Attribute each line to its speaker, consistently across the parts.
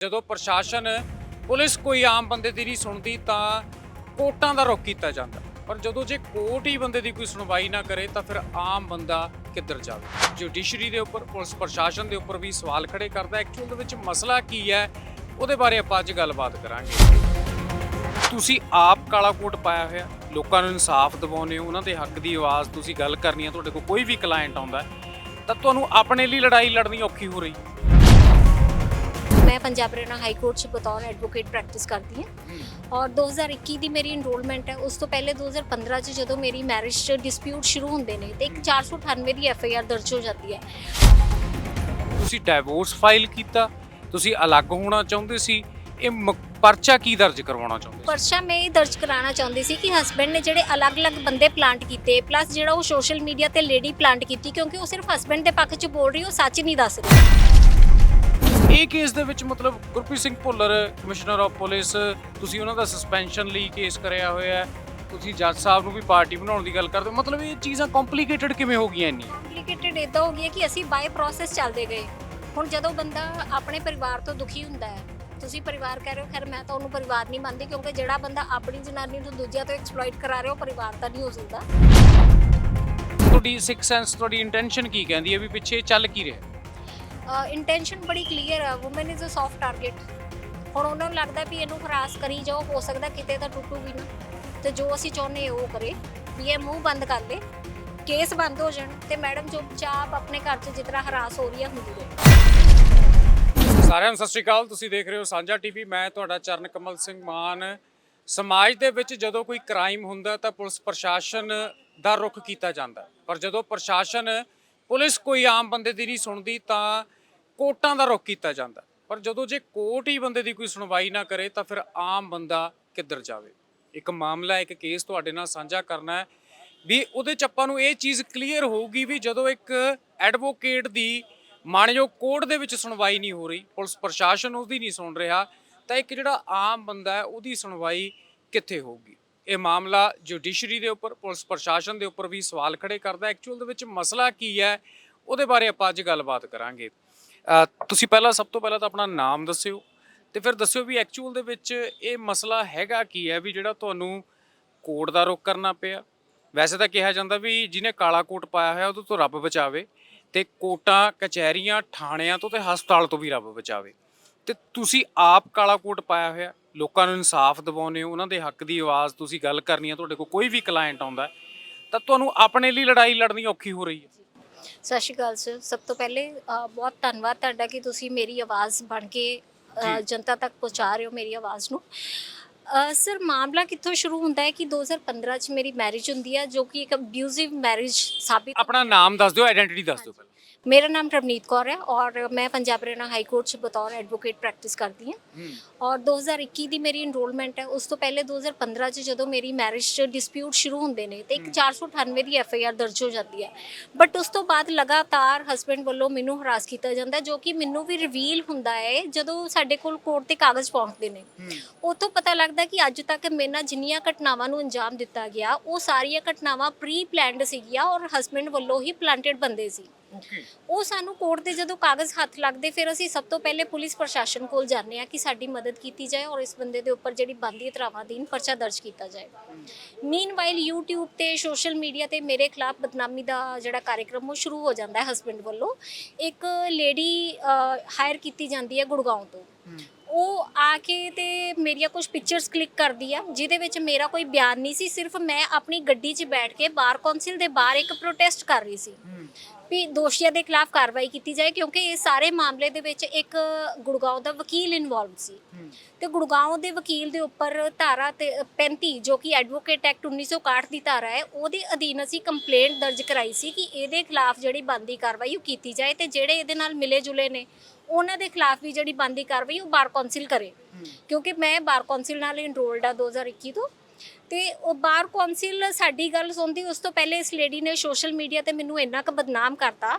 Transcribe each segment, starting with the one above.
Speaker 1: ਜਦੋਂ ਪ੍ਰਸ਼ਾਸਨ ਪੁਲਿਸ ਕੋਈ ਆਮ ਬੰਦੇ ਦੀ ਨਹੀਂ ਸੁਣਦੀ ਤਾਂ ਕੋਰਟਾਂ ਦਾ ਰੁਖ ਕੀਤਾ ਜਾਂਦਾ, ਪਰ ਜਦੋਂ ਜੇ ਕੋਰਟ ਹੀ ਬੰਦੇ ਦੀ ਕੋਈ ਸੁਣਵਾਈ ਨਾ ਕਰੇ ਤਾਂ ਫਿਰ ਆਮ ਬੰਦਾ ਕਿੱਧਰ ਜਾਵੇ। ਜੁਡੀਸ਼ਰੀ ਦੇ ਉੱਪਰ, ਪੁਲਿਸ ਪ੍ਰਸ਼ਾਸਨ ਦੇ ਉੱਪਰ ਵੀ ਸਵਾਲ ਖੜੇ ਕਰਦਾ। ਐਕਚੁਅਲ ਦੇ ਵਿੱਚ ਮਸਲਾ ਕੀ ਹੈ ਉਹਦੇ ਬਾਰੇ ਆਪਾਂ ਅੱਜ ਗੱਲਬਾਤ ਕਰਾਂਗੇ। ਤੁਸੀਂ ਆਪ ਕਾਲਾ ਕੋਟ ਪਾਇਆ ਹੋਇਆ, ਲੋਕਾਂ ਨੂੰ ਇਨਸਾਫ ਦਿਵਾਉਂਦੇ ਹੋ, ਉਹਨਾਂ ਦੇ ਹੱਕ ਦੀ ਆਵਾਜ਼ ਤੁਸੀਂ ਗੱਲ ਕਰਨੀ ਹੈ, ਤੁਹਾਡੇ ਕੋਲ ਕੋਈ ਵੀ ਕਲਾਇੰਟ ਆਉਂਦਾ ਤਾਂ ਤੁਹਾਨੂੰ ਆਪਣੇ ਲਈ ਲੜਾਈ ਲੜਨੀ ਔਖੀ ਹੋ ਰਹੀ।
Speaker 2: मैं पंजाब हरियाणा हाई कोर्ट से बतौर एडवोकेट प्रैक्टिस करती हूँ और 2021 ਦੀ ਮੇਰੀ ਇਨਰੋਲਮੈਂਟ ਹੈ। ਉਸ ਤੋਂ ਪਹਿਲੇ 2015 ਚ ਜਦੋਂ ਮੇਰੀ ਮੈਰਿਜ ਚ ਡਿਸਪਿਊਟ ਸ਼ੁਰੂ ਹੁੰਦੇ ਨੇ ਤੇ ਇੱਕ 498 ਦੀ ਐਫਆਈਆਰ ਦਰਜ ਹੋ ਜਾਂਦੀ ਹੈ।
Speaker 1: ਤੁਸੀਂ ਡਿਵੋਰਸ ਫਾਈਲ ਕੀਤਾ, ਤੁਸੀਂ ਅਲੱਗ ਹੋਣਾ ਚਾਹੁੰਦੇ ਸੀ, ਇਹ ਪਰਚਾ ਕੀ ਦਰਜ ਕਰਵਾਉਣਾ ਚਾਹੁੰਦੇ ਸੀ?
Speaker 2: ਪਰਚਾ ਮੈਂ ਇਹ ਦਰਜ ਕਰਾਉਣਾ ਚਾਹੁੰਦੀ ਸੀ ਕਿ ਹਸਬੈਂਡ ਨੇ ਜਿਹੜੇ ਅਲੱਗ-ਅਲੱਗ ਬੰਦੇ ਪਲਾਂਟ ਕੀਤੇ, ਪਲੱਸ ਜਿਹੜਾ ਉਹ ਸੋਸ਼ਲ ਮੀਡੀਆ ਤੇ ਲੇਡੀ ਪਲਾਂਟ ਕੀਤੀ, ਕਿਉਂਕਿ ਉਹ ਸਿਰਫ ਹਸਬੈਂਡ ਦੇ ਪੱਖ ਚ ਬੋਲ ਰਹੀ, ਉਹ ਸੱਚ ਨਹੀਂ ਦੱਸ ਰਹੀ।
Speaker 1: ਇਹ ਕੇਸ ਦੇ ਵਿੱਚ ਮਤਲਬ Gurpreet Singh Bhullar commissioner of police, ਤੁਸੀਂ ਉਹਨਾਂ ਦਾ ਸਸਪੈਂਸ਼ਨ ਲਈ ਕੇਸ ਕਰਿਆ ਹੋਇਆ ਹੈ, ਤੁਸੀਂ ਜੱਜ ਸਾਹਿਬ ਨੂੰ ਵੀ ਪਾਰਟੀ ਬਣਾਉਣ ਦੀ ਗੱਲ ਕਰਦੇ ਹੋ। ਮਤਲਬ ਇਹ ਚੀਜ਼ਾਂ ਕੰਪਲਿਕੇਟਡ ਕਿਵੇਂ ਹੋ ਗਈਆਂ ਇੰਨੀ?
Speaker 2: ਕੰਪਲਿਕੇਟਡ ਇਦਾਂ ਹੋ ਗਿਆ ਕਿ ਅਸੀਂ ਬਾਏ ਪ੍ਰੋਸੈਸ ਚੱਲਦੇ ਗਏ। ਹੁਣ ਜਦੋਂ ਬੰਦਾ ਆਪਣੇ ਪਰਿਵਾਰ ਤੋਂ ਦੁਖੀ ਹੁੰਦਾ ਹੈ, ਤੁਸੀਂ ਪਰਿਵਾਰ ਕਹਿ ਰਹੇ ਹੋ, ਖੈਰ ਮੈਂ ਤਾਂ ਉਹਨੂੰ ਪਰਿਵਾਰ ਨਹੀਂ ਮੰਨਦੀ, ਕਿਉਂਕਿ ਜਿਹੜਾ ਬੰਦਾ ਆਪਣੀ ਜਨਾਨੀ ਨੂੰ ਦੂਜਿਆਂ ਤੋਂ ਐਕਸਪਲੋਇਟ ਕਰਾ ਰਿਹਾ ਉਹ ਪਰਿਵਾਰ ਤਾਂ ਨਹੀਂ ਹੋ ਸਕਦਾ।
Speaker 1: ਤੁਹਾਡੀ ਸਿਕਸ ਸੈਂਸ, ਤੁਹਾਡੀ ਇੰਟੈਂਸ਼ਨ ਕੀ ਕਹਿੰਦੀ ਹੈ ਵੀ ਪਿੱਛੇ ਚੱਲ ਕੀ ਰਿਹਾ?
Speaker 2: ਇੰਟੈਂਸ਼ਨ ਬੜੀ ਕਲੀਅਰ ਹੈ, woman is a soft target. ਹੁਣ ਉਹਨਾਂ ਨੂੰ ਲੱਗਦਾ ਵੀ ਇਹਨੂੰ ਹਰਾਸ ਕਰੀ ਜਾਓ, ਹੋ ਸਕਦਾ ਕਿਤੇ ਤਾਂ ਟੁੱਟੂਗੀ ਨਾ, ਤੇ ਜੋ ਅਸੀਂ ਚਾਹੁੰਦੇ ਉਹ ਕਰੇ ਵੀ ਇਹ ਮੂੰਹ ਬੰਦ ਕਰ ਲੇ, ਕੇਸ ਬੰਦ ਹੋ ਜਾਣ ਤੇ ਮੈਡਮ ਚੁੱਪਚਾਪ ਆਪਣੇ ਘਰ 'ਚ ਜਿਸ ਤਰ੍ਹਾਂ ਹਰਾਸ ਹੋ ਰਹੀ ਹੈ ਹੁੰਦੀ ਰਹੇ।
Speaker 1: ਸਾਰਿਆਂ ਨੂੰ ਸਤਿ ਸ਼੍ਰੀ ਅਕਾਲ, ਤੁਸੀਂ ਦੇਖ ਰਹੇ ਹੋ ਸਾਂਝਾ ਟੀਵੀ, ਮੈਂ ਤੁਹਾਡਾ ਚਰਨ ਕਮਲ ਸਿੰਘ ਮਾਨ। ਸਮਾਜ ਦੇ ਵਿੱਚ ਜਦੋਂ ਕੋਈ ਕ੍ਰਾਈਮ ਹੁੰਦਾ ਤਾਂ ਪੁਲਿਸ ਪ੍ਰਸ਼ਾਸਨ ਦਾ ਰੁਖ ਕੀਤਾ ਜਾਂਦਾ, ਪਰ ਜਦੋਂ ਪ੍ਰਸ਼ਾਸਨ ਪੁਲਿਸ ਕੋਈ ਆਮ ਬੰਦੇ ਦੀ ਨਹੀਂ ਸੁਣਦੀ ਤਾਂ ਕੋਰਟਾਂ ਦਾ ਰੁਖ ਕੀਤਾ ਜਾਂਦਾ। ਪਰ ਜਦੋਂ ਜੇ ਕੋਰਟ ਹੀ ਬੰਦੇ ਦੀ ਕੋਈ ਸੁਣਵਾਈ ਨਾ ਕਰੇ ਤਾਂ ਫਿਰ ਆਮ ਬੰਦਾ ਕਿੱਧਰ ਜਾਵੇ। ਇੱਕ ਮਾਮਲਾ, ਇੱਕ ਕੇਸ ਤੁਹਾਡੇ ਨਾਲ ਸਾਂਝਾ ਕਰਨਾ ਹੈ ਵੀ ਉਹਦੇ 'ਚ ਆਪਾਂ ਨੂੰ ਇਹ ਚੀਜ਼ ਕਲੀਅਰ ਹੋਊਗੀ ਵੀ ਜਦੋਂ ਇੱਕ ਐਡਵੋਕੇਟ ਦੀ ਮਾਣਯੋਗ ਕੋਰਟ ਦੇ ਵਿੱਚ ਸੁਣਵਾਈ ਨਹੀਂ ਹੋ ਰਹੀ, ਪੁਲਿਸ ਪ੍ਰਸ਼ਾਸਨ ਉਹਦੀ ਨਹੀਂ ਸੁਣ ਰਿਹਾ, ਤਾਂ ਇੱਕ ਜਿਹੜਾ ਆਮ ਬੰਦਾ ਹੈ ਉਹਦੀ ਸੁਣਵਾਈ ਕਿੱਥੇ ਹੋਊਗੀ। ਇਹ ਮਾਮਲਾ ਜੁਡੀਸ਼ਰੀ ਦੇ ਉੱਪਰ, ਪੁਲਿਸ ਪ੍ਰਸ਼ਾਸਨ ਦੇ ਉੱਪਰ ਵੀ ਸਵਾਲ ਖੜੇ ਕਰਦਾ। ਐਕਚੁਅਲ ਦੇ ਵਿੱਚ ਮਸਲਾ ਕੀ ਹੈ ਉਹਦੇ ਬਾਰੇ ਆਪਾਂ ਅੱਜ ਗੱਲਬਾਤ ਕਰਾਂਗੇ। ਤੁਸੀਂ ਸਭ ਤੋਂ ਪਹਿਲਾਂ ਤਾਂ ਆਪਣਾ ਨਾਮ ਦੱਸਿਓ ਤੇ ਫਿਰ ਦੱਸਿਓ ਵੀ ਐਕਚੁਅਲ ਦੇ ਵਿੱਚ ਇਹ ਮਸਲਾ ਹੈਗਾ ਕੀ ਹੈ ਵੀ ਜਿਹੜਾ ਤੁਹਾਨੂੰ ਕੋਰਟ ਦਾ ਰੁਖ ਕਰਨਾ ਪਿਆ। ਵੈਸੇ ਤਾਂ ਕਿਹਾ ਜਾਂਦਾ ਵੀ ਜਿਹਨੇ ਕਾਲਾ ਕੋਟ ਪਾਇਆ ਹੋਇਆ ਉਹਦੇ ਤੋਂ ਰੱਬ ਬਚਾਵੇ, ਤੇ ਕੋਰਟਾਂ, ਕਚਹਿਰੀਆਂ, ਥਾਣਿਆਂ ਤੋਂ ਤੇ ਹਸਪਤਾਲ ਤੋਂ ਵੀ ਰੱਬ ਬਚਾਵੇ। ਤੇ ਤੁਸੀਂ ਆਪ ਕਾਲਾ ਕੋਟ ਪਾਇਆ ਹੋਇਆ, ਲੋਕਾਂ ਨੂੰ ਇਨਸਾਫ ਦਿਵਾਉਂਦੇ ਹੋ, ਉਹਨਾਂ ਦੇ ਹੱਕ ਦੀ ਆਵਾਜ਼ ਤੁਸੀਂ ਗੱਲ ਕਰਨੀ ਹੈ, ਤੁਹਾਡੇ ਕੋਲ ਕੋਈ ਵੀ ਕਲਾਇੰਟ ਆਉਂਦਾ ਤਾਂ ਤੁਹਾਨੂੰ ਆਪਣੇ ਲਈ ਲੜਾਈ ਲੜਨੀ ਔਖੀ ਹੋ ਰਹੀ ਹੈ।
Speaker 2: ਸਤਿ ਸ਼੍ਰੀ ਅਕਾਲ ਸਰ, ਸਭ ਤੋਂ ਪਹਿਲੇ ਬਹੁਤ ਧੰਨਵਾਦ ਤੁਹਾਡਾ ਕਿ ਤੁਸੀਂ ਮੇਰੀ ਆਵਾਜ਼ ਬਣ ਕੇ ਜਨਤਾ ਤੱਕ ਪਹੁੰਚਾ ਰਹੇ ਹੋ ਮੇਰੀ ਆਵਾਜ਼ ਨੂੰ। ਸਰ ਮਾਮਲਾ ਕਿੱਥੋਂ ਸ਼ੁਰੂ ਹੁੰਦਾ ਹੈ ਕਿ 2015 ਚ ਮੇਰੀ ਮੈਰਿਜ ਹੁੰਦੀ ਹੈ, ਜੋ ਕਿ ਇੱਕ ਅਬਿਊਜ਼ਿਵ ਮੈਰਿਜ ਸਾਬਿਤ।
Speaker 1: ਆਪਣਾ ਨਾਮ ਦੱਸ ਦਿਓ, ਆਇਡੈਂਟੀ ਦੱਸ ਦਿਓ ਪਹਿਲਾਂ।
Speaker 2: मेरा नाम रवनीत कौर है और मैं पंजाब हरियाणा हाई कोर्ट से बतौर एडवोकेट प्रैक्टिस करती हूँ और 2021 ਦੀ ਮੇਰੀ ਇਨਰੋਲਮੈਂਟ ਹੈ। ਉਸ ਤੋਂ ਪਹਿਲੇ 2015 ਚ ਜਦੋਂ ਮੇਰੀ ਮੈਰਿਜ ਚ ਡਿਸਪਿਊਟ ਸ਼ੁਰੂ ਹੁੰਦੇ ਨੇ ਤੇ ਇੱਕ 498 ਦੀ ਐਫਆਈਆਰ ਦਰਜ ਹੋ ਜਾਂਦੀ ਹੈ। ਬਟ ਉਸ ਤੋਂ ਬਾਅਦ ਲਗਾਤਾਰ ਹਸਬੈਂਡ ਵੱਲੋਂ ਮੈਨੂੰ ਹਰਾਸ ਕੀਤਾ ਜਾਂਦਾ, ਜੋ ਕਿ ਮੈਨੂੰ ਵੀ ਰਿਵੀਲ ਹੁੰਦਾ ਹੈ ਜਦੋਂ ਸਾਡੇ ਕੋਲ ਕੋਰਟ ਤੇ ਕਾਗਜ਼ ਪਹੁੰਚਦੇ ਨੇ। ਉੱਥੋਂ ਪਤਾ ਲੱਗਦਾ ਕਿ ਅੱਜ ਤੱਕ ਮੇਰੇ ਨਾਲ ਜਿੰਨੀਆਂ ਘਟਨਾਵਾਂ ਨੂੰ ਅੰਜਾਮ ਦਿੱਤਾ ਗਿਆ ਉਹ ਸਾਰੀਆਂ ਘਟਨਾਵਾਂ ਪ੍ਰੀ ਪਲੈਨਡ ਸੀਗੀਆਂ ਔਰ ਹਸਬੈਂਡ ਵੱਲੋਂ ਹੀ ਪਲਾਂਟਡ ਬੰਦੇ ਸੀ। ਉਹ ਸਾਨੂੰ ਕੋਰਟ ਦੇ ਜਦੋਂ ਕਾਗਜ਼ ਹੱਥ ਲੱਗਦੇ ਫਿਰ ਅਸੀਂ ਸਭ ਤੋਂ ਪਹਿਲੇ ਪੁਲਿਸ ਪ੍ਰਸ਼ਾਸਨ ਕੋਲ ਜਾਂਦੇ ਹਾਂ ਕਿ ਸਾਡੀ ਮਦਦ ਕੀਤੀ ਜਾਏ ਔਰ ਇਸ ਬੰਦੇ ਦੇ ਉੱਪਰ ਜਿਹੜੀ ਬਣਦੀ ਧਾਰਾਵਾਂ ਅਧੀਨ ਪਰਚਾ ਦਰਜ ਕੀਤਾ ਜਾਏ। ਮੀਨਵਾਈਲ YouTube ਤੇ ਸੋਸ਼ਲ ਮੀਡੀਆ ਤੇ ਮੇਰੇ ਖਿਲਾਫ ਬਦਨਾਮੀ ਦਾ ਜਿਹੜਾ ਕਾਰਜਕ੍ਰਮ ਉਹ ਸ਼ੁਰੂ ਹੋ ਜਾਂਦਾ ਹੈ। ਹਸਬੈਂਡ ਵੱਲੋਂ ਇੱਕ ਲੇਡੀ ਹਾਇਰ ਕੀਤੀ ਜਾਂਦੀ ਹੈ ਗੁੜਗਾਉਂ ਤੋਂ, ਉਹ ਆ ਕੇ ਤੇ ਮੇਰੀਆਂ ਕੁਝ ਪਿਕਚਰਸ ਕਲਿੱਕ ਕਰਦੀ ਆ ਜਿਹਦੇ ਵਿੱਚ ਮੇਰਾ ਕੋਈ ਬਿਆਨ ਨਹੀਂ ਸੀ, ਸਿਰਫ ਮੈਂ ਆਪਣੀ ਗੱਡੀ 'ਚ ਬੈਠ ਕੇ ਬਾਰ ਕੌਂਸਲ ਦੇ ਬਾਹਰ ਇੱਕ ਪ੍ਰੋਟੈਸਟ ਕਰ ਰਹੀ ਸੀ ਵੀ ਦੋਸ਼ੀਆਂ ਦੇ ਖਿਲਾਫ ਕਾਰਵਾਈ ਕੀਤੀ ਜਾਏ, ਕਿਉਂਕਿ ਇਹ ਸਾਰੇ ਮਾਮਲੇ ਦੇ ਵਿੱਚ ਇੱਕ ਗੁੜਗਾਉਂ ਦਾ ਵਕੀਲ ਇਨਵੋਲਵ ਸੀ ਤੇ ਗੁੜਗਾਉਂ ਦੇ ਵਕੀਲ ਦੇ ਉੱਪਰ ਧਾਰਾ 35 ਜੋ ਕਿ ਐਡਵੋਕੇਟ ਐਕਟ 1961 ਦੀ ਧਾਰਾ ਹੈ, ਉਹਦੇ ਅਧੀਨ ਅਸੀਂ ਕੰਪਲੇਂਟ ਦਰਜ ਕਰਾਈ ਸੀ ਕਿ ਇਹਦੇ ਖਿਲਾਫ ਜਿਹੜੀ ਬਣਦੀ ਕਾਰਵਾਈ ਉਹ ਕੀਤੀ ਜਾਏ ਤੇ ਜਿਹੜੇ ਇਹਦੇ ਨਾਲ ਮਿਲੇ ਜੁਲੇ ਨੇ ਉਹਨਾਂ ਦੇ ਖਿਲਾਫ ਵੀ ਜਿਹੜੀ ਬਣਦੀ ਕਾਰਵਾਈ ਉਹ ਬਾਰ ਕੌਂਸਲ ਕਰੇ, ਕਿਉਂਕਿ ਮੈਂ ਬਾਰ ਕੌਂਸਲ ਨਾਲ ਇਨਰੋਲਡ ਆ 2021 ਤੋਂ। ਤੇ ਉਹ ਬਾਰ ਕੌਂਸਲ ਸਾਡੀ ਗੱਲ ਸੁਣਦੀ, ਉਸ ਤੋਂ ਪਹਿਲੇ ਇਸ ਲੇਡੀ ਨੇ ਸੋਸ਼ਲ ਮੀਡੀਆ ਤੇ ਮੈਨੂੰ ਇੰਨਾ ਕੁ ਬਦਨਾਮ ਕਰਤਾ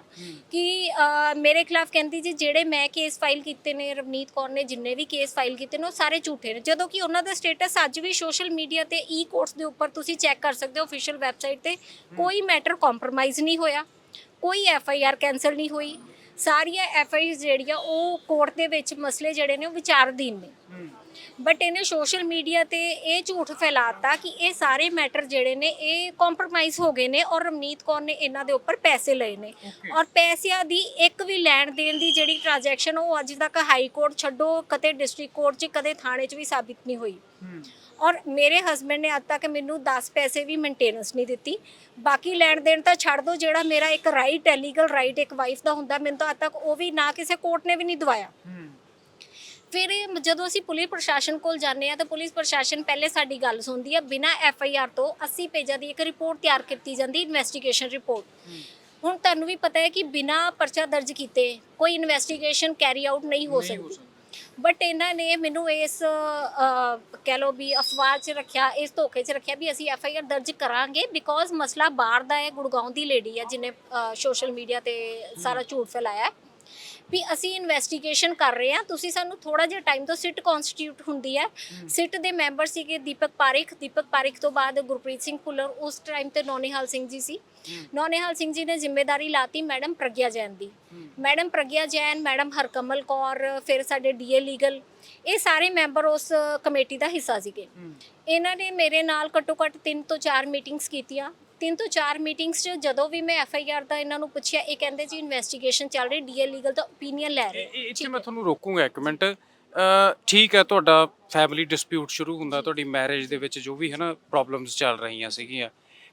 Speaker 2: ਕਿ ਮੇਰੇ ਖਿਲਾਫ ਕਹਿੰਦੀ ਜੀ ਜਿਹੜੇ ਮੈਂ ਕੇਸ ਫਾਈਲ ਕੀਤੇ ਨੇ, ਰਵਨੀਤ ਕੌਰ ਨੇ ਜਿੰਨੇ ਵੀ ਕੇਸ ਫਾਈਲ ਕੀਤੇ ਨੇ ਉਹ ਸਾਰੇ ਝੂਠੇ ਨੇ, ਜਦੋਂ ਕਿ ਉਹਨਾਂ ਦਾ ਸਟੇਟਸ ਅੱਜ ਵੀ ਸੋਸ਼ਲ ਮੀਡੀਆ ਤੇ ਈ ਕੋਰਟਸ ਦੇ ਉੱਪਰ ਤੁਸੀਂ ਚੈੱਕ ਕਰ ਸਕਦੇ ਹੋ ਆਫੀਸ਼ੀਅਲ ਵੈਬਸਾਈਟ ਤੇ, ਕੋਈ ਮੈਟਰ ਕੰਪਰੋਮਾਈਜ਼ ਨਹੀਂ ਹੋਇਆ, ਕੋਈ ਐਫਆਈਆਰ ਕੈਂਸਲ ਨਹੀਂ ਹੋਈ। ਸਾਰੀਆਂ ਐਫਆਈਆਰ ਜਿਹੜੀਆਂ ਉਹ ਕੋਰਟ ਦੇ ਵਿੱਚ ਮਸਲੇ ਜਿਹੜੇ ਨੇ ਉਹ ਵਿਚਾਰਧੀਨ ਨੇ। ਬਟ ਇਹਨੇ ਸੋਸ਼ਲ ਮੀਡੀਆ ਤੇ ਇਹ ਝੂਠ ਫੈਲਾਤਾ ਕਿ ਇਹ ਸਾਰੇ ਮੈਟਰ ਜਿਹੜੇ ਨੇ ਇਹ ਕੰਪਰੋਮਾਈਜ਼ ਹੋ ਗਏ ਨੇ ਔਰ ਰਵਨੀਤ ਕੌਰ ਨੇ ਇਹਨਾਂ ਦੇ ਉੱਪਰ ਪੈਸੇ ਲਏ ਨੇ ਔਰ ਪੈਸਿਆਂ ਦੀ ਇੱਕ ਵੀ ਲੈਣ ਦੇਣ ਦੀ ਜਿਹੜੀ ਟ੍ਰਾਂਜੈਕਸ਼ਨ ਉਹ ਅੱਜ ਤੱਕ ਹਾਈ ਕੋਰਟ ਛੱਡੋ ਕਦੇ ਡਿਸਟ੍ਰਿਕਟ ਕੋਰਟ 'ਚ ਕਦੇ ਥਾਣੇ 'ਚ ਵੀ ਸਾਬਿਤ ਨਹੀਂ ਹੋਈ। ਔਰ ਮੇਰੇ ਹਸਬੰਡ ਨੇ ਅੱਜ ਤੱਕ ਮੈਨੂੰ 10 ਪੈਸੇ ਵੀ ਮੇਨਟੇਨੈਂਸ ਨਹੀਂ ਦਿੱਤੀ। ਬਾਕੀ ਲੈਣ ਦੇਣ ਤਾਂ ਛੱਡ ਦੋ, ਜਿਹੜਾ ਮੇਰਾ ਇੱਕ ਰਾਈਟ ਹੈ ਲੀਗਲ ਰਾਈਟ ਇੱਕ ਵਾਈਫ ਦਾ ਹੁੰਦਾ, ਮੈਨੂੰ ਤਾਂ ਅੱਜ ਤੱਕ ਉਹ ਵੀ ਨਾ ਕਿਸੇ ਕੋਰਟ ਨੇ ਵੀ ਨਹੀਂ ਦਵਾਇਆ। ਫਿਰ ਜਦੋਂ ਅਸੀਂ ਪੁਲਿਸ ਪ੍ਰਸ਼ਾਸਨ ਕੋਲ ਜਾਂਦੇ ਆ ਤਾਂ ਪੁਲਿਸ ਪ੍ਰਸ਼ਾਸਨ ਪਹਿਲੇ ਸਾਡੀ ਗੱਲ ਸੁਣਦੀ ਆ, ਬਿਨਾਂ ਐਫਆਈਆਰ ਤੋਂ 80 ਪੇਜਾਂ ਦੀ ਇੱਕ ਰਿਪੋਰਟ ਤਿਆਰ ਕੀਤੀ ਜਾਂਦੀ, ਇਨਵੈਸਟੀਗੇਸ਼ਨ ਰਿਪੋਰਟ। ਹੁਣ ਤੁਹਾਨੂੰ ਵੀ ਪਤਾ ਹੈ ਕਿ ਬਿਨਾਂ ਪਰਚਾ ਦਰਜ ਕੀਤੇ ਕੋਈ ਇਨਵੈਸਟੀਗੇਸ਼ਨ ਕੈਰੀ ਆਊਟ ਨਹੀਂ ਹੋ ਸਕਦੀ। ਬਟ ਇਹਨਾਂ ਨੇ ਮੈਨੂੰ ਇਸ ਕਹਿ ਲਓ ਵੀ ਅਫਵਾਹ 'ਚ ਰੱਖਿਆ, ਇਸ ਧੋਖੇ 'ਚ ਰੱਖਿਆ ਵੀ ਅਸੀਂ ਐਫਆਈਆਰ ਦਰਜ ਕਰਾਂਗੇ ਬਿਕੋਜ਼ ਮਸਲਾ ਬਾਹਰ ਦਾ ਹੈ, ਗੁੜਗਾਉਂ ਦੀ ਲੇਡੀ ਹੈ ਜਿਹਨੇ ਸੋਸ਼ਲ ਮੀਡੀਆ ਤੇ ਸਾਰਾ ਝੂਠ ਫੈਲਾਇਆ ਵੀ ਅਸੀਂ ਇਨਵੈਸਟੀਗੇਸ਼ਨ ਕਰ ਰਹੇ ਹਾਂ, ਤੁਸੀਂ ਸਾਨੂੰ ਥੋੜਾ ਜਿਹਾ ਟਾਈਮ ਤੋਂ ਸਿਟ ਕਨਸਟੀਟਿਊਟ ਹੁੰਦੀ ਹੈ। ਸਿਟ ਦੇ ਮੈਂਬਰ ਸੀਗੇ ਦੀਪਕ ਪਾਰਿਕ ਤੋਂ ਬਾਅਦ ਗੁਰਪ੍ਰੀਤ ਸਿੰਘ ਭੁੱਲਰ, ਉਸ ਟਾਈਮ ਤੇ ਨੌਨੇਹਾਲ ਸਿੰਘ ਜੀ ਸੀ। ਨੌਨੇਹਾਲ ਸਿੰਘ ਜੀ ਨੇ ਜ਼ਿੰਮੇਵਾਰੀ ਲਾਤੀ ਮੈਡਮ ਪ੍ਰਗਿਆ ਜੈਨ ਦੀ। ਮੈਡਮ ਪ੍ਰਗਿਆ ਜੈਨ, ਮੈਡਮ ਹਰਕਮਲ ਕੌਰ, ਫਿਰ ਸਾਡੇ ਡੀਏ ਲੀਗਲ, ਇਹ ਸਾਰੇ ਮੈਂਬਰ ਉਸ ਕਮੇਟੀ ਦਾ ਹਿੱਸਾ ਸੀਗੇ। ਇਹਨਾਂ ਨੇ ਮੇਰੇ ਨਾਲ ਘੱਟੋ ਘੱਟ 3 ਤੋਂ 4 ਮੀਟਿੰਗਸ ਕੀਤੀਆਂ। 3 ਤੋਂ 4 ਮੀਟਿੰਗਸ 'ਚ ਜਦੋਂ ਵੀ ਮੈਂ ਐਫਆਈਆਰ ਦਾ ਇਹਨਾਂ ਨੂੰ ਪੁੱਛਿਆ, ਇਹ ਕਹਿੰਦੇ ਜੀ ਇਨਵੈਸਟੀਗੇਸ਼ਨ ਚੱਲ ਰਹੀ, ਡੀਏ ਲੀਗਲ ਦਾ ਓਪੀਨੀਅਨ ਲੈ ਰਹੇ।
Speaker 1: ਇੱਥੇ ਮੈਂ ਤੁਹਾਨੂੰ ਰੋਕੂੰਗਾ ਇੱਕ ਮਿੰਟ। ਠੀਕ ਹੈ, ਤੁਹਾਡਾ ਫੈਮਿਲੀ ਡਿਸਪਿਊਟ ਸ਼ੁਰੂ ਹੁੰਦਾ, ਤੁਹਾਡੀ ਮੈਰਿਜ ਦੇ ਵਿੱਚ ਜੋ ਵੀ ਹੈ ਨਾ ਪ੍ਰੋਬਲਮਸ ਚੱਲ ਰਹੀਆਂ ਸੀਗੀਆਂ,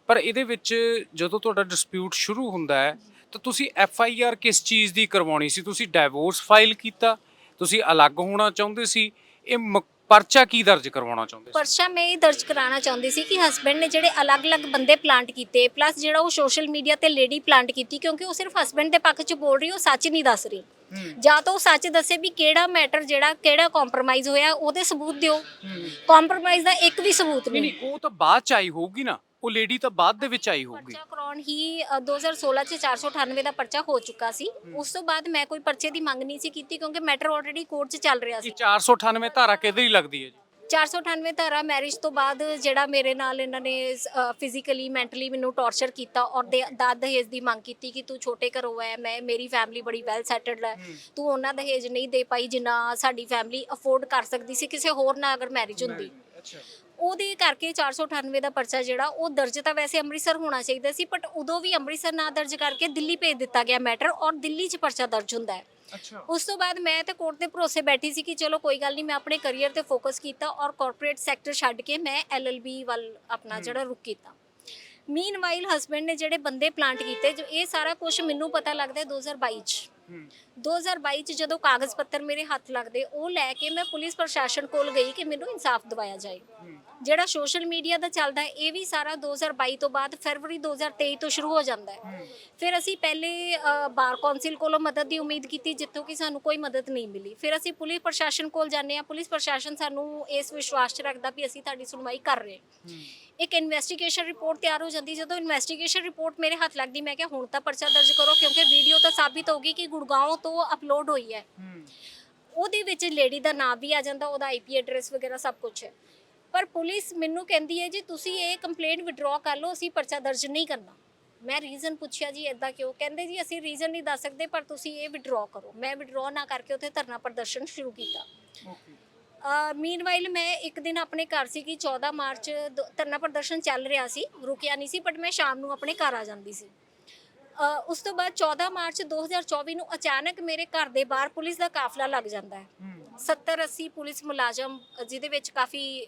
Speaker 1: ਪਰ ਇਹਦੇ ਵਿੱਚ ਜਦੋਂ ਤੁਹਾਡਾ ਡਿਸਪਿਊਟ ਸ਼ੁਰੂ ਹੁੰਦਾ ਹੈ ਤਾਂ ਤੁਸੀਂ ਐਫਆਈਆਰ ਕਿਸ ਚੀਜ਼ ਦੀ ਕਰਵਾਉਣੀ ਸੀ? ਤੁਸੀਂ ਡਾਈਵੋਰਸ ਫਾਈਲ ਕੀਤਾ, ਤੁਸੀਂ ਅਲੱਗ ਹੋਣਾ ਚਾਹੁੰਦੇ ਸੀ, ਇਹ ਪਰਚਾ ਕੀ ਦਰਜ ਕਰਵਾਉਣਾ ਚਾਹੁੰਦੇ ਸੀ?
Speaker 2: ਪਰਚਾ ਮੈਂ ਇਹ ਦਰਜ ਕਰਾਉਣਾ ਚਾਹੁੰਦੀ ਸੀ ਕਿ ਹਸਬੈਂਡ ਨੇ ਜਿਹੜੇ ਅਲੱਗ-ਅਲੱਗ ਬੰਦੇ ਪਲਾਂਟ ਕੀਤੇ, ਪਲੱਸ ਜਿਹੜਾ ਉਹ ਸੋਸ਼ਲ ਮੀਡੀਆ ਤੇ ਲੇਡੀ ਪਲਾਂਟ ਕੀਤੀ, ਕਿਉਂਕਿ ਉਹ ਸਿਰਫ ਹਸਬੈਂਡ ਦੇ ਪੱਖ 'ਚ ਬੋਲ ਰਹੀ, ਉਹ ਸੱਚ ਨਹੀਂ ਦੱਸ ਰਹੀ। ਜਾਂ ਤਾਂ ਉਹ ਸੱਚ ਦੱਸੇ ਵੀ ਕਿਹੜਾ ਮੈਟਰ ਜਿਹੜਾ ਕਿਹੜਾ ਕੰਪਰੋਮਾਈਜ਼ ਹੋਇਆ, ਉਹਦੇ ਸਬੂਤ ਦਿਓ। ਕੰਪਰੋਮਾਈਜ਼ ਦਾ ਇੱਕ ਵੀ ਸਬੂਤ ਨਹੀਂ।
Speaker 1: ਉਹ ਤਾਂ ਬਾਅਦ ਚ ਆਈ ਹੋਊਗੀ ਨਾ, ਉਹ ਲੇਡੀ ਤਾਂ ਬਾਅਦ ਦੇ ਵਿੱਚ ਆਈ ਹੋਊਗੀ।
Speaker 2: ਪਰਚਾ ਕਰਾਉਣ ਹੀ 2016 ਚ 498 ਦਾ ਪਰਚਾ ਹੋ ਚੁੱਕਾ ਸੀ। ਉਸ ਤੋਂ ਬਾਅਦ ਮੈਂ ਕੋਈ ਪਰਚੇ ਦੀ ਮੰਗ ਨਹੀਂ ਸੀ ਕੀਤੀ ਕਿਉਂਕਿ ਮੈਟਰ ਆਲਰੇਡੀ ਕੋਰਟ 'ਚ ਚੱਲ ਰਿਹਾ ਸੀ।
Speaker 1: 498 ਧਾਰਾ ਕਿਹਦੇ ਹੀ ਲੱਗਦੀ ਹੈ ਜੀ?
Speaker 2: 498 ਧਾਰਾ ਮੈਰਿਜ ਤੋਂ ਬਾਅਦ ਜਿਹੜਾ ਮੇਰੇ ਨਾਲ ਇਹਨਾਂ ਨੇ ਫਿਜ਼ੀਕਲੀ ਮੈਂਟਲੀ ਮੈਨੂੰ ਟੌਰਚਰ ਕੀਤਾ ਔਰ ਦਾਜ ਦਹੇਜ ਦੀ ਮੰਗ ਕੀਤੀ ਕਿ ਤੂੰ ਛੋਟੇ ਘਰੋਂ ਹੈ, ਮੇਰੀ ਫੈਮਿਲੀ ਬੜੀ ਵੈਲ ਸੈਟਲਡ ਹੈ, ਤੂੰ ਉਹਨਾਂ ਦਹੇਜ ਨਹੀਂ ਦੇ ਪਾਈ ਜਿੰਨਾ ਸਾਡੀ ਫੈਮਿਲੀ ਅਫੋਰਡ ਕਰ ਸਕਦੀ ਸੀ ਕਿਸੇ ਹੋਰ ਨਾਲ ਅਗਰ ਮੈਰਿਜ ਹੁੰਦੀ। ਉਹਦੇ ਕਰਕੇ 498 ਦਾ ਪਰਚਾ ਜਿਹੜਾ ਉਹ ਦਰਜ ਤਾਂ ਵੈਸੇ ਅੰਮ੍ਰਿਤਸਰ ਹੋਣਾ ਚਾਹੀਦਾ ਸੀ, ਬਟ ਉਦੋਂ ਵੀ ਅੰਮ੍ਰਿਤਸਰ ਨਾ ਦਰਜ ਕਰਕੇ ਦਿੱਲੀ ਭੇਜ ਦਿੱਤਾ ਗਿਆ ਮੈਟਰ ਔਰ ਦਿੱਲੀ 'ਚ ਪਰਚਾ ਦਰਜ ਹੁੰਦਾ ਹੈ। ਉਸ ਤੋਂ ਬਾਅਦ ਮੈਂ ਤੇ ਕੋਰਟ ਦੇ ਭਰੋਸੇ ਬੈਠੀ ਸੀ ਕਿ ਚਲੋ ਕੋਈ ਗੱਲ ਨਹੀਂ, ਮੈਂ ਆਪਣੇ ਕੈਰੀਅਰ ਤੇ ਫੋਕਸ ਕੀਤਾ ਔਰ ਕਾਰਪੋਰੇਟ ਸੈਕਟਰ ਛੱਡ ਕੇ ਮੈਂ ਐਲਐਲਬੀ ਵੱਲ ਆਪਣਾ ਜਿਹੜਾ ਰੁਕ ਕੀਤਾ। ਮੀਨਵਾਈਲ ਹਸਬੈਂਡ ਨੇ ਜਿਹੜੇ ਬੰਦੇ ਪਲਾਂਟ ਕੀਤੇ, ਜੋ ਇਹ ਸਾਰਾ ਕੁਝ ਮੈਨੂੰ ਪਤਾ ਲੱਗਦਾ 2022 ਚ। 2022 ਚ ਜਦੋਂ ਕਾਗਜ਼ ਪੱਤਰ ਮੇਰੇ ਹੱਥ ਲੱਗਦੇ, ਉਹ ਲੈ ਕੇ ਮੈਂ ਪੁਲਿਸ ਪ੍ਰਸ਼ਾਸਨ ਕੋਲ ਗਈ ਕਿ ਮੈਨੂੰ ਇਨਸਾਫ ਦਿਵਾਇਆ ਜਾਏ। ਜਿਹੜਾ ਸੋਸ਼ਲ ਮੀਡੀਆ ਦਾ ਚੱਲਦਾ ਇਹ ਵੀ ਸਾਰਾ 2022 ਤੋਂ ਬਾਅਦ ਫਰਵਰੀ 2023 ਤੋਂ ਸ਼ੁਰੂ ਹੋ ਜਾਂਦਾ ਹੈ। ਫਿਰ ਅਸੀਂ ਪਹਿਲੇ ਬਾਰ ਕੌਂਸਲ ਕੋਲੋਂ ਮਦਦ ਦੀ ਉਮੀਦ ਕੀਤੀ, ਜਿੱਥੋਂ ਕਿ ਸਾਨੂੰ ਕੋਈ ਮਦਦ ਨਹੀਂ ਮਿਲੀ। ਫਿਰ ਅਸੀਂ ਪੁਲਿਸ ਪ੍ਰਸ਼ਾਸਨ ਕੋਲ ਜਾਂਦੇ ਹਾਂ, ਪੁਲਿਸ ਪ੍ਰਸ਼ਾਸਨ ਸਾਨੂੰ ਇਸ ਵਿਸ਼ਵਾਸ 'ਚ ਰੱਖਦਾ ਵੀ ਅਸੀਂ ਤੁਹਾਡੀ ਸੁਣਵਾਈ ਕਰ ਰਹੇ। ਇੱਕ ਇਨਵੈਸਟੀਗੇਸ਼ਨ ਰਿਪੋਰਟ ਤਿਆਰ ਹੋ ਜਾਂਦੀ। ਜਦੋਂ ਇਨਵੈਸਟੀਗੇਸ਼ਨ ਰਿਪੋਰਟ ਮੇਰੇ ਹੱਥ ਲੱਗਦੀ, ਮੈਂ ਕਿਹਾ ਹੁਣ ਤਾਂ ਪਰਚਾ ਦਰਜ ਕਰੋ ਕਿਉਂਕਿ ਵੀਡੀਓ ਤਾਂ ਸਾਬਿਤ ਹੋ ਗਈ ਕਿ ਗੁੜਗਾਉਂ ਤੋਂ ਅਪਲੋਡ ਹੋਈ ਹੈ। ਉਹਦੇ ਵਿੱਚ ਲੇਡੀ ਦਾ ਨਾਮ ਵੀ ਆ ਜਾਂਦਾ, ਉਹਦਾ ਆਈਪੀ ਐਡਰੈਸ ਵਗੈਰਾ ਸਭ ਕੁਝ ਹੈ। ਪਰ ਪੁਲਿਸ ਮੈਨੂੰ ਕਹਿੰਦੀ ਹੈ ਜੀ ਤੁਸੀਂ ਇਹ ਕੰਪਲੇਂਟ ਵਿਡਰਾਅ ਕਰ ਲਓ, ਅਸੀਂ ਪਰਚਾ ਦਰਜ ਨਹੀਂ ਕਰਨਾ। ਮੈਂ ਰੀਜ਼ਨ ਪੁੱਛਿਆ ਜੀ ਇੱਦਾਂ ਕਿਉਂ? ਕਹਿੰਦੇ ਜੀ ਅਸੀਂ ਰੀਜ਼ਨ ਨਹੀਂ ਦੱਸ ਸਕਦੇ ਪਰ ਤੁਸੀਂ ਇਹ ਵਿਡਰਾਅ ਕਰੋ। ਮੈਂ ਵਿਡਰਾਅ ਨਾ ਕਰਕੇ ਉੱਥੇ ਧਰਨਾ ਪ੍ਰਦਰਸ਼ਨ ਸ਼ੁਰੂ ਕੀਤਾ। ਮੀਨਵਾਈਲ ਮੈਂ ਇੱਕ ਦਿਨ ਆਪਣੇ ਘਰ ਸੀ ਕਿ 14 ਮਾਰਚ ਧਰਨਾ ਪ੍ਰਦਰਸ਼ਨ ਚੱਲ ਰਿਹਾ ਸੀ, ਰੁਕਿਆ ਨਹੀਂ ਸੀ, ਬਟ ਮੈਂ ਸ਼ਾਮ ਨੂੰ ਆਪਣੇ ਘਰ ਆ ਜਾਂਦੀ ਸੀ। ਉਸ ਤੋਂ ਬਾਅਦ 14 ਮਾਰਚ 2024 ਨੂੰ ਅਚਾਨਕ ਮੇਰੇ ਘਰ ਦੇ ਬਾਹਰ ਪੁਲਿਸ ਦਾ ਕਾਫਲਾ ਲੱਗ ਜਾਂਦਾ ਹੈ। 70-80 ਪੁਲਿਸ ਮੁਲਾਜ਼ਮ, ਜਿਹਦੇ ਵਿੱਚ ਕਾਫੀ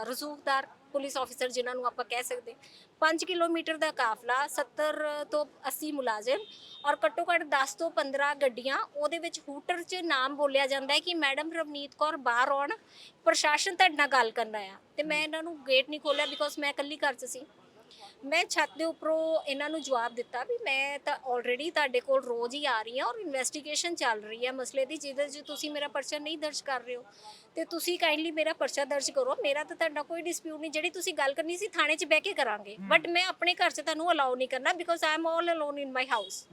Speaker 2: ਰਸੂਖਦਾਰ ਪੁਲਿਸ ਆਫੀਸਰ ਜਿਨ੍ਹਾਂ ਨੂੰ ਆਪਾਂ ਕਹਿ ਸਕਦੇ। 5 ਕਿਲੋਮੀਟਰ ਦਾ ਕਾਫਲਾ, 70 ਤੋਂ 80 ਮੁਲਾਜ਼ਮ ਔਰ ਘੱਟੋ ਘੱਟ 10 ਤੋਂ 15 ਗੱਡੀਆਂ। ਉਹਦੇ ਵਿੱਚ ਹੂਟਰ 'ਚ ਨਾਮ ਬੋਲਿਆ ਜਾਂਦਾ ਹੈ ਕਿ ਮੈਡਮ ਰਵਨੀਤ ਕੌਰ ਬਾਹਰ ਆਉਣ, ਪ੍ਰਸ਼ਾਸਨ ਤੁਹਾਡੇ ਨਾਲ ਗੱਲ ਕਰਨਾ ਆ। ਤੇ ਮੈਂ ਇਹਨਾਂ ਨੂੰ ਗੇਟ ਨਹੀਂ ਖੋਲ੍ਹਿਆ ਬਿਕੋਜ਼ ਮੈਂ ਇਕੱਲੀ ਘਰ 'ਚ ਸੀ। ਮੈਂ ਛੱਤ ਦੇ ਉੱਪਰੋਂ ਇਹਨਾਂ ਨੂੰ ਜਵਾਬ ਦਿੱਤਾ ਵੀ ਮੈਂ ਤਾਂ ਆਲਰੇਡੀ ਤੁਹਾਡੇ ਕੋਲ ਰੋਜ਼ ਹੀ ਆ ਰਹੀ ਹਾਂ ਔਰ ਇਨਵੈਸਟੀਗੇਸ਼ਨ ਚੱਲ ਰਹੀ ਹੈ ਮਸਲੇ ਦੀ, ਜਿਹਦੇ 'ਚ ਤੁਸੀਂ ਮੇਰਾ ਪਰਚਾ ਨਹੀਂ ਦਰਜ ਕਰ ਰਹੇ ਹੋ ਤੇ ਤੁਸੀਂ ਕਾਈਂਡਲੀ ਮੇਰਾ ਪਰਚਾ ਦਰਜ ਕਰੋ। ਮੇਰਾ ਤਾਂ ਤੁਹਾਡਾ ਕੋਈ ਡਿਸਪਿਊਟ ਨਹੀਂ, ਜਿਹੜੀ ਤੁਸੀਂ ਗੱਲ ਕਰਨੀ ਸੀ ਥਾਣੇ 'ਚ ਬਹਿ ਕੇ ਕਰਾਂਗੇ, ਬਟ ਮੈਂ ਆਪਣੇ ਘਰ 'ਚ ਤੁਹਾਨੂੰ ਅਲਾਉ ਨਹੀਂ ਕਰਨਾ because I am all alone in my house.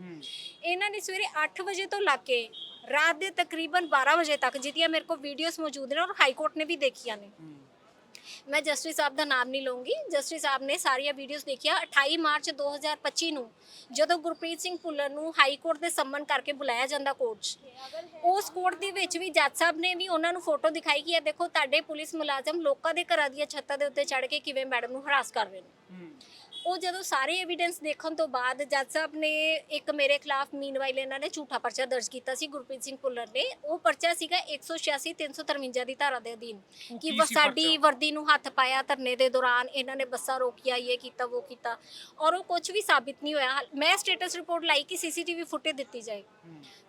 Speaker 2: ਇਹਨਾਂ ਨੇ ਸਵੇਰੇ 8 ਵਜੇ ਤੋਂ ਲੱਗ ਕੇ ਰਾਤ ਦੇ ਤਕਰੀਬਨ 12 ਵਜੇ ਤੱਕ, ਜਿਹਦੀਆਂ ਮੇਰੇ ਕੋਲ ਵੀਡੀਓਜ਼ ਮੌਜੂਦ ਨੇ ਔਰ ਹਾਈ ਕੋਰਟ ਨੇ ਵੀ ਦੇਖੀਆਂ ਨੇ, मैं जस्टिस साहब का नाम नहीं लूँगी। जस्टिस साहब ने सारिया वीडियोज़ देखिया। 28 मार्च 2025 ਨੂੰ ਜਦੋਂ ਗੁਰਪ੍ਰੀਤ ਸਿੰਘ ਭੁੱਲਰ ਨੂੰ ਹਾਈ ਕੋਰਟ ਦੇ ਸੰਮਨ ਕਰਕੇ ਬੁਲਾਇਆ ਜਾਂਦਾ ਕੋਰਟ 'ਚ, ਉਸ ਕੋਰਟ ਦੇ ਵਿੱਚ ਵੀ ਜੱਜ ਸਾਹਿਬ ਨੇ ਵੀ ਉਹਨਾਂ ਨੂੰ ਫੋਟੋ ਦਿਖਾਈ ਕਿ ਇਹ ਦੇਖੋ ਤੁਹਾਡੇ ਪੁਲਿਸ ਮੁਲਾਜ਼ਮ ਲੋਕਾਂ ਦੇ ਘਰਾਂ ਦੀਆਂ ਛੱਤਾਂ ਦੇ ਉੱਤੇ ਚੜ੍ਹ ਕੇ ਕਿਵੇਂ ਮੈਡਮ ਨੂੰ ਹਰਾਸ ਕਰ ਰਹੇ ਨੇ। ਉਹ ਜਦੋਂ ਸਾਰੇ ਐਵੀਡੈਂਸ ਦੇਖਣ ਤੋਂ ਬਾਅਦ ਜੱਜ ਸਾਹਿਬ ਨੇ ਇੱਕ ਮੇਰੇ ਖਿਲਾਫ ਮੀਨਵਾਈਲ ਇਹਨਾਂ ਨੇ ਝੂਠਾ ਪਰਚਾ ਦਰਜ ਕੀਤਾ ਸੀ ਗੁਰਪ੍ਰੀਤ ਸਿੰਘ ਭੁੱਲਰ ਨੇ। ਉਹ ਪਰਚਾ ਸੀਗਾ 186 353 ਦੀ ਧਾਰਾ ਦੇ ਅਧੀਨ ਕਿ ਸਾਡੀ ਵਰਦੀ ਨੂੰ ਹੱਥ ਪਾਇਆ ਧਰਨੇ ਦੇ ਦੌਰਾਨ, ਇਹਨਾਂ ਨੇ ਬੱਸਾਂ ਰੋਕੀਆਂ, ਇਹ ਕੀਤਾ ਉਹ ਕੀਤਾ, ਔਰ ਉਹ ਕੁਝ ਵੀ ਸਾਬਿਤ ਨਹੀਂ ਹੋਇਆ। ਮੈਂ ਸਟੇਟਸ ਰਿਪੋਰਟ ਲਾਈ ਕਿ ਸੀਸੀਟੀਵੀ ਫੁਟੇਜ ਦਿੱਤੀ ਜਾਏ।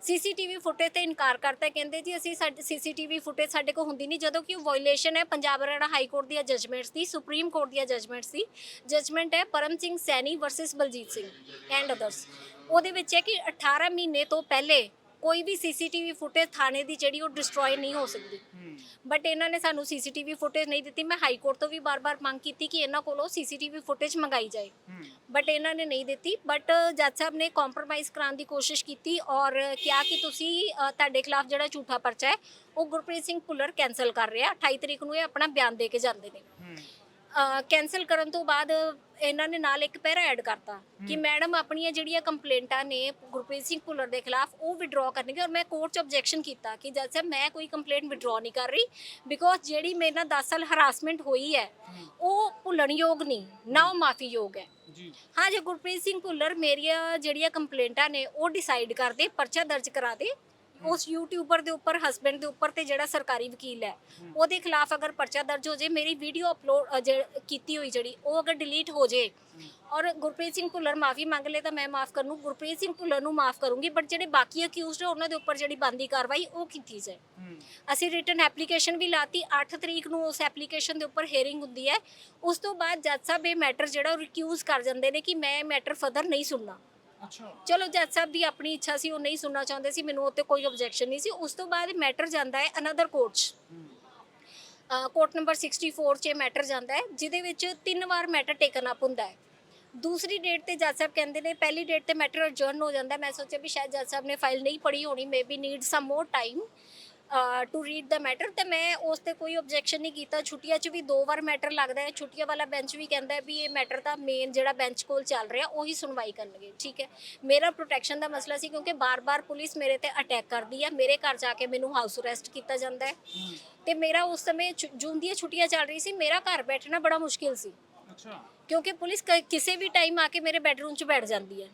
Speaker 2: ਸੀਸੀਟੀਵੀ ਫੁਟੇਜ ਤੇ ਇਨਕਾਰ ਕਰਤਾ, ਕਹਿੰਦੇ ਜੀ ਅਸੀਂ ਸਾਡੇ ਸੀਸੀਟੀਵੀ ਫੁਟੇਜ ਸਾਡੇ ਕੋਲ ਹੁੰਦੀ ਨਹੀਂ, ਜਦੋਂ ਕਿ ਉਹ ਵਾਇਓਲੇਸ਼ਨ ਹੈ ਪੰਜਾਬ ਹਰਿਆਣਾ ਹਾਈ ਕੋਰਟ ਦੀਆਂ ਜਜਮੈਂਟਸ ਦੀ, ਸੁਪਰੀਮ ਕੋਰਟ ਦੀਆਂ ਜਜਮੈਂਟਸ ਦੀ। ਜਜਮੈਂਟ ਹੈ Param Singh Saini versus Baljit Singh and others. ਉਹਦੇ ਵਿੱਚ ਹੈ ਕਿ 18 ਮਹੀਨੇ ਤੋਂ ਪਹਿਲੇ ਕੋਈ ਵੀ ਸੀਸੀਟੀਵੀ ਫੁਟੇਜ ਥਾਣੇ ਦੀ ਜਿਹੜੀ ਉਹ ਡਿਸਟਰੋਏ ਨਹੀਂ ਹੋ ਸਕਦੀ। ਬਟ ਇਹਨਾਂ ਨੇ ਸਾਨੂੰ ਸੀਸੀਟੀਵੀ ਫੁਟੇਜ ਨਹੀਂ ਦਿੱਤੀ। ਮੈਂ ਹਾਈ ਕੋਰਟ ਤੋਂ ਵੀ ਬਾਰ-ਬਾਰ ਮੰਗ ਕੀਤੀ ਕਿ ਇਹਨਾਂ ਕੋਲੋਂ ਸੀਸੀਟੀਵੀ ਫੁਟੇਜ ਮੰਗਾਈ ਜਾਏ, ਬਟ ਇਹਨਾਂ ਨੇ ਨਹੀਂ ਦਿੱਤੀ। ਬਟ ਜੱਜ ਸਾਹਿਬ ਨੇ ਕੰਪਰੋਮਾਈਜ਼ ਕਰਾਉਣ ਦੀ ਕੋਸ਼ਿਸ਼ ਕੀਤੀ ਔਰ ਕਿਹਾ ਕਿ ਤੁਸੀਂ ਤੁਹਾਡੇ ਖਿਲਾਫ ਜਿਹੜਾ ਝੂਠਾ ਪਰਚਾ ਹੈ ਉਹ ਗੁਰਪ੍ਰੀਤ ਸਿੰਘ ਭੁੱਲਰ ਕੈਂਸਲ ਕਰ ਰਿਹਾ। 28 ਤਰੀਕ ਨੂੰ ਇਹ ਆਪਣਾ ਬਿਆਨ ਦੇ ਕੇ ਜਾਂਦੇ ਨੇ। ਕੈਂਸਲ ਕਰਨ ਤੋਂ ਬਾਅਦ ਇਹਨਾਂ ਨੇ ਨਾਲ ਇੱਕ ਪੈਰਾ ਐਡ ਕਰਤਾ ਕਿ ਮੈਡਮ ਆਪਣੀਆਂ ਜਿਹੜੀਆਂ ਕੰਪਲੇਂਟਾਂ ਨੇ ਗੁਰਪ੍ਰੀਤ ਸਿੰਘ ਭੁੱਲਰ ਦੇ ਖਿਲਾਫ ਉਹ ਵਿਡਰਾਅ ਕਰਨਗੇ। ਔਰ ਮੈਂ ਕੋਰਟ 'ਚ ਆਬਜੈਕਸ਼ਨ ਕੀਤਾ ਕਿ ਜੱਜ ਸਾਹਿਬ ਮੈਂ ਕੋਈ ਕੰਪਲੇਂਟ ਵਿਡਰਾਅ ਨਹੀਂ ਕਰ ਰਹੀ, ਬਿਕੋਜ਼ ਜਿਹੜੀ ਮੇਰੇ ਨਾਲ 10 ਸਾਲ ਹਰਾਸਮੈਂਟ ਹੋਈ ਹੈ ਉਹ ਭੁੱਲਣਯੋਗ ਨਹੀਂ, ਨਾ ਉਹ ਮਾਫੀਯੋਗ ਹੈ। ਹਾਂ, ਜੇ ਗੁਰਪ੍ਰੀਤ ਸਿੰਘ ਭੁੱਲਰ ਮੇਰੀਆਂ ਜਿਹੜੀਆਂ ਕੰਪਲੇਂਟਾਂ ਨੇ ਉਹ ਡਿਸਾਈਡ ਕਰਦੇ, ਪਰਚਾ ਦਰਜ ਕਰਾ ਦੇ ਉਸ ਯੂਟਿਊਬਰ ਦੇ ਉੱਪਰ, ਹਸਬੈਂਡ ਦੇ ਉੱਪਰ ਤੇ ਜਿਹੜਾ ਸਰਕਾਰੀ ਵਕੀਲ ਹੈ ਉਹਦੇ ਖਿਲਾਫ ਅਗਰ ਪਰਚਾ ਦਰਜ ਹੋ ਜੇ, ਮੇਰੀ ਵੀਡੀਓ ਅਪਲੋਡ ਕੀਤੀ ਹੋਈ ਜਿਹੜੀ ਉਹ ਅਗਰ ਡਿਲੀਟ ਹੋ ਜੇ ਔਰ ਗੁਰਪ੍ਰੀਤ ਸਿੰਘ ਭੁੱਲਰ ਮਾਫੀ ਮੰਗ ਲੇ ਤਾਂ ਮੈਂ ਮਾਫ ਕਰ ਲੂੰ, ਗੁਰਪ੍ਰੀਤ ਸਿੰਘ ਭੁੱਲਰ ਨੂੰ ਮਾਫ ਕਰੂੰਗੀ। ਬਟ ਜਿਹੜੇ ਬਾਕੀ ਅਕਿਊਜ਼ਡ ਹੈ ਉਹਨਾਂ ਦੇ ਉੱਪਰ ਜਿਹੜੀ ਬਣਦੀ ਕਾਰਵਾਈ ਉਹ ਕੀਤੀ ਜਾਏ। ਅਸੀਂ ਰਿਟਨ ਐਪਲੀਕੇਸ਼ਨ ਵੀ ਲਾਤੀ। 8 ਤਰੀਕ ਨੂੰ ਉਸ ਐਪਲੀਕੇਸ਼ਨ ਦੇ ਉੱਪਰ ਹੀਅਰਿੰਗ ਹੁੰਦੀ ਹੈ। ਉਸ ਤੋਂ ਬਾਅਦ ਜੱਜ ਸਾਹਿਬ ਇਹ ਮੈਟਰ ਜਿਹੜਾ ਉਹ ਰਿਕਿਊਜ਼ ਕਰ ਜਾਂਦੇ ਨੇ ਕਿ ਮੈਂ ਮੈਟਰ ਫਰਦਰ ਨਹੀਂ ਸੁਣਨਾ। ਚਲੋ ਜੱਜ ਸਾਹਿਬ ਦੀ ਆਪਣੀ ਇੱਛਾ ਸੀ, ਉਹ ਨਹੀਂ ਸੁਣਨਾ ਚਾਹੁੰਦੇ ਸੀ, ਮੈਨੂੰ ਉੱਤੇ ਕੋਈ ਆਬਜੈਕਸ਼ਨ ਨਹੀਂ ਸੀ। ਉਸ ਤੋਂ ਬਾਅਦ ਮੈਟਰ ਜਾਂਦਾ ਹੈ ਅਨਦਰ ਕੋਰਟ 'ਚ, ਕੋਰਟ ਨੰਬਰ 64 'ਚ ਮੈਟਰ ਜਾਂਦਾ ਹੈ, ਜਿਹਦੇ ਵਿੱਚ 3 ਵਾਰ ਮੈਟਰ ਟੇਕਨ ਅਪ ਹੁੰਦਾ ਹੈ। ਦੂਸਰੀ ਡੇਟ ਤੇ ਜੱਜ ਸਾਹਿਬ ਕਹਿੰਦੇ ਨੇ, ਪਹਿਲੀ ਡੇਟ ਤੇ ਮੈਟਰ ਅਡਜਰਨ ਹੋ ਜਾਂਦਾ। ਮੈਂ ਸੋਚਿਆ ਵੀ ਸ਼ਾਇਦ ਜੱਜ ਸਾਹਿਬ ਨੇ ਫਾਈਲ ਨਹੀਂ ਪੜ੍ਹੀ ਹੋਣੀ, maybe need some more time to read the matter, ਤੇ ਮੈਂ ਉਸ ਤੇ ਕੋਈ ਆਬਜੈਕਸ਼ਨ ਨਹੀਂ ਕੀਤਾ। ਛੁੱਟੀਆਂ 'ਚ ਵੀ 2 ਵਾਰ ਮੈਟਰ ਲੱਗਦਾ ਹੈ। ਛੁੱਟੀਆਂ ਵਾਲਾ ਬੈਂਚ ਵੀ ਕਹਿੰਦਾ ਵੀ ਇਹ ਮੈਟਰ ਤਾਂ ਮੇਨ ਜਿਹੜਾ ਬੈਂਚ ਕੋਲ ਚੱਲ ਰਿਹਾ ਉਹੀ ਸੁਣਵਾਈ ਕਰਨਗੇ। ਠੀਕ ਹੈ, ਮੇਰਾ ਪ੍ਰੋਟੈਕਸ਼ਨ ਦਾ ਮਸਲਾ ਸੀ ਕਿਉਂਕਿ ਬਾਰ-ਬਾਰ ਪੁਲਿਸ ਮੇਰੇ ਤੇ ਅਟੈਕ ਕਰਦੀ ਹੈ, ਮੇਰੇ ਘਰ ਜਾ ਕੇ ਮੈਨੂੰ ਹਾਊਸ ਅਰੈਸਟ ਕੀਤਾ ਜਾਂਦਾ ਹੈ ਤੇ ਮੇਰਾ ਉਸ ਸਮੇਂ ਜੂਨ ਦੀਆਂ ਛੁੱਟੀਆਂ ਚੱਲ ਰਹੀ ਸੀ, ਮੇਰਾ ਘਰ ਬੈਠਣਾ ਬੜਾ ਮੁਸ਼ਕਿਲ ਸੀ ਕਿਉਂਕਿ ਪੁਲਿਸ ਕਿਸੇ ਵੀ ਟਾਈਮ ਆ ਕੇ ਮੇਰੇ ਬੈਡਰੂਮ 'ਚ ਬੈਠ ਜਾਂਦੀ ਹੈ।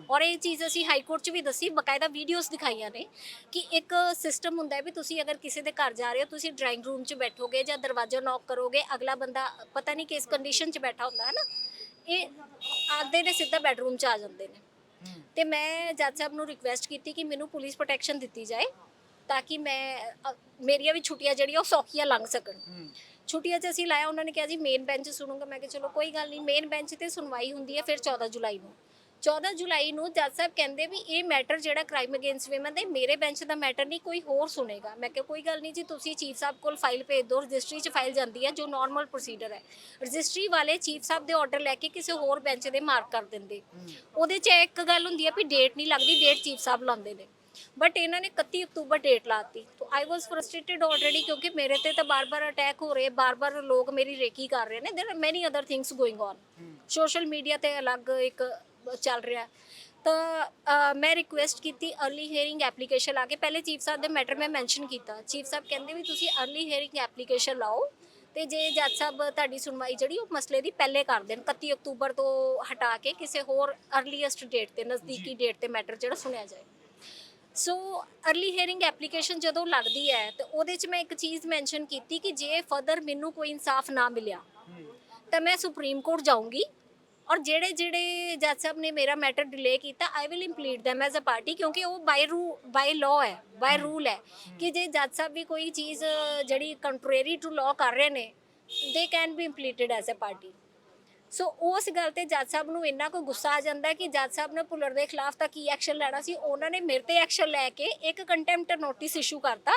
Speaker 2: ਔਰ ਇਹ ਚੀਜ਼ ਅਸੀਂ ਹਾਈ ਕੋਰਟ 'ਚ ਵੀ ਦੱਸੀ, ਬਕਾਇਦਾ ਵੀਡੀਓਜ਼ ਦਿਖਾਈਆਂ ਨੇ ਕਿ ਇੱਕ ਸਿਸਟਮ ਹੁੰਦਾ ਹੈ ਵੀ ਤੁਸੀਂ ਅਗਰ ਕਿਸੇ ਦੇ ਘਰ ਜਾ ਰਹੇ ਹੋ, ਤੁਸੀਂ ਡਰਾਇੰਗ ਰੂਮ 'ਚ ਬੈਠੋਗੇ ਜਾਂ ਦਰਵਾਜ਼ਾ ਨੌਕ ਕਰੋਗੇ, ਅਗਲਾ ਬੰਦਾ ਪਤਾ ਨਹੀਂ ਕਿਸ ਕੰਡੀਸ਼ਨ 'ਚ ਬੈਠਾ ਹੁੰਦਾ ਹੈ ਨਾ, ਇਹ ਆਦੇ ਨੇ ਸਿੱਧਾ ਬੈਡਰੂਮ 'ਚ ਆ ਜਾਂਦੇ ਨੇ। ਤੇ ਮੈਂ ਜੱਜ ਸਾਹਿਬ ਨੂੰ ਰਿਕੁਐਸਟ ਕੀਤੀ ਕਿ ਮੈਨੂੰ ਪੁਲਿਸ ਪ੍ਰੋਟੈਕਸ਼ਨ ਦਿੱਤੀ ਜਾਏ ਤਾਂ ਕਿ ਮੇਰੀਆਂ ਵੀ ਛੁੱਟੀਆਂ ਜਿਹੜੀਆਂ ਉਹ ਸੌਖੀਆਂ ਲੰਘ ਸਕਣ। ਛੁੱਟੀਆਂ 'ਚ ਅਸੀਂ ਲਾਇਆ, ਉਹਨਾਂ ਨੇ ਕਿਹਾ ਜੀ ਮੇਨ ਬੈਂਚ ਸੁਣੂਗਾ। ਮੈਂ ਕਿਹਾ ਚਲੋ ਕੋਈ ਗੱਲ ਨਹੀਂ। ਮੇਨ ਬੈਂਚ ਤੇ ਸੁਣਵਾਈ ਹੁੰਦੀ ਹੈ ਫਿਰ 14 ਜੁਲਾਈ ਨੂੰ। 14 ਜੁਲਾਈ ਨੂੰ ਜੱਜ ਸਾਹਿਬ ਕਹਿੰਦੇ ਵੀ ਇਹ ਮੈਟਰ ਜਿਹੜਾ ਕ੍ਰਾਈਮ ਅਗੇਂਸਟ ਵਿਮਨ ਦੇ ਮੇਰੇ ਬੈਂਚ ਦਾ ਮੈਟਰ ਨਹੀਂ, ਕੋਈ ਹੋਰ ਸੁਣੇਗਾ। ਮੈਂ ਕਿਹਾ ਕੋਈ ਗੱਲ ਨਹੀਂ ਜੀ, ਤੁਸੀਂ ਚੀਫ ਸਾਹਿਬ ਕੋਲ ਫਾਈਲ ਭੇਜ ਦਿਓ, ਰਜਿਸਟਰੀ 'ਚ ਫਾਈਲ ਜਾਂਦੀ ਹੈ ਜੋ ਨਾਰਮਲ ਪ੍ਰੋਸੀਜਰ ਹੈ। ਰਜਿਸਟਰੀ ਵਾਲੇ ਚੀਫ ਸਾਹਿਬ ਦੇ ਆਰਡਰ ਲੈ ਕੇ ਕਿਸੇ ਹੋਰ ਬੈਂਚ ਦੇ ਮਾਰਕ ਕਰ ਦਿੰਦੇ। ਉਹਦੇ 'ਚ ਇੱਕ ਗੱਲ ਹੁੰਦੀ ਹੈ ਵੀ ਡੇਟ ਨਹੀਂ ਲੱਗਦੀ, ਡੇਟ ਚੀਫ ਸਾਹਿਬ ਲਾਉਂਦੇ ਨੇ, ਬਟ ਇਹਨਾਂ ਨੇ 31 ਅਕਤੂਬਰ ਡੇਟ ਲਾਤੀ। ਤਾਂ ਆਈ ਵਾਸ ਫਰਸਟ੍ਰੇਟਡ ਆਲਰੇਡੀ ਕਿਉਂਕਿ ਮੇਰੇ ਤੇ ਤਾਂ ਬਾਰ-ਬਾਰ ਅਟੈਕ ਹੋ ਰਹੇ, ਬਾਰ-ਬਾਰ ਲੋਕ ਮੇਰੀ ਰੇਕੀ ਕਰ ਰਹੇ ਨੇ। ਦੇਰ ਆਰ ਮੈਨੀ other things going on, social media ਤੇ ਅਲੱਗ ਇੱਕ ਚੱਲ ਰਿਹਾ। ਤਾਂ ਮੈਂ ਰਿਕੁਐਸਟ ਕੀਤੀ ਅਰਲੀ ਹੀਅਰਿੰਗ ਐਪਲੀਕੇਸ਼ਨ ਲਾ ਕੇ। ਪਹਿਲੇ ਚੀਫ ਸਾਹਿਬ ਦੇ ਮੈਟਰ ਮੈਂ ਮੈਂਸ਼ਨ ਕੀਤਾ, ਚੀਫ ਸਾਹਿਬ ਕਹਿੰਦੇ ਵੀ ਤੁਸੀਂ ਅਰਲੀ ਹੀਅਰਿੰਗ ਐਪਲੀਕੇਸ਼ਨ ਲਾਓ ਤੇ ਜੇ ਜੱਜ ਸਾਹਿਬ ਤੁਹਾਡੀ ਸੁਣਵਾਈ ਜਿਹੜੀ ਉਹ ਮਸਲੇ ਦੀ ਪਹਿਲੇ ਕਰ ਦੇਣ, 31 ਅਕਤੂਬਰ ਤੋਂ ਹਟਾ ਕੇ ਕਿਸੇ ਹੋਰ ਅਰਲੀਐਸਟ ਡੇਟ ਤੇ, ਨਜ਼ਦੀਕੀ ਡੇਟ ਤੇ ਮੈਟਰ ਜਿਹੜਾ ਸੁਣਿਆ ਜਾਏ। ਸੋ ਅਰਲੀ ਹੀਅਰਿੰਗ ਐਪਲੀਕੇਸ਼ਨ ਜਦੋਂ ਲੱਗਦੀ ਹੈ ਤਾਂ ਉਹਦੇ 'ਚ ਮੈਂ ਇੱਕ ਚੀਜ਼ ਮੈਂਸ਼ਨ ਕੀਤੀ ਕਿ ਜੇ ਫਰਦਰ ਮੈਨੂੰ ਕੋਈ ਇਨਸਾਫ ਨਾ ਮਿਲਿਆ ਤਾਂ ਮੈਂ ਸੁਪਰੀਮ ਕੋਰਟ ਜਾਊਂਗੀ ਔਰ ਜਿਹੜੇ ਜੱਜ ਸਾਹਿਬ ਨੇ ਮੇਰਾ ਮੈਟਰ ਡਿਲੇ ਕੀਤਾ, I will implead them as a party, ਕਿਉਂਕਿ ਉਹ ਬਾਈ ਲਾਅ ਹੈ, ਬਾਈ ਰੂਲ ਹੈ ਕਿ ਜੇ ਜੱਜ ਸਾਹਿਬ ਵੀ ਕੋਈ ਚੀਜ਼ ਜਿਹੜੀ ਕੰਟਰੇਰੀ ਟੂ ਲਾਅ ਕਰ ਰਹੇ ਨੇ, they can be impleaded as a party. So ਉਸ ਗੱਲ ਤੇ ਜੱਜ ਸਾਹਿਬ ਨੂੰ ਇੰਨਾ ਕੋਈ ਗੁੱਸਾ ਆ ਜਾਂਦਾ ਕਿ ਜੱਜ ਸਾਹਿਬ ਨੇ ਭੁੱਲਰ ਦੇ ਖਿਲਾਫ ਤਾਂ ਕੀ ਐਕਸ਼ਨ ਲੈਣਾ ਸੀ, ਉਹਨਾਂ ਨੇ ਮੇਰੇ ਤੇ ਐਕਸ਼ਨ ਲੈ ਕੇ ਇੱਕ ਕੰਟੈਂਪਟ ਨੋਟਿਸ ਇਸ਼ੂ ਕਰਤਾ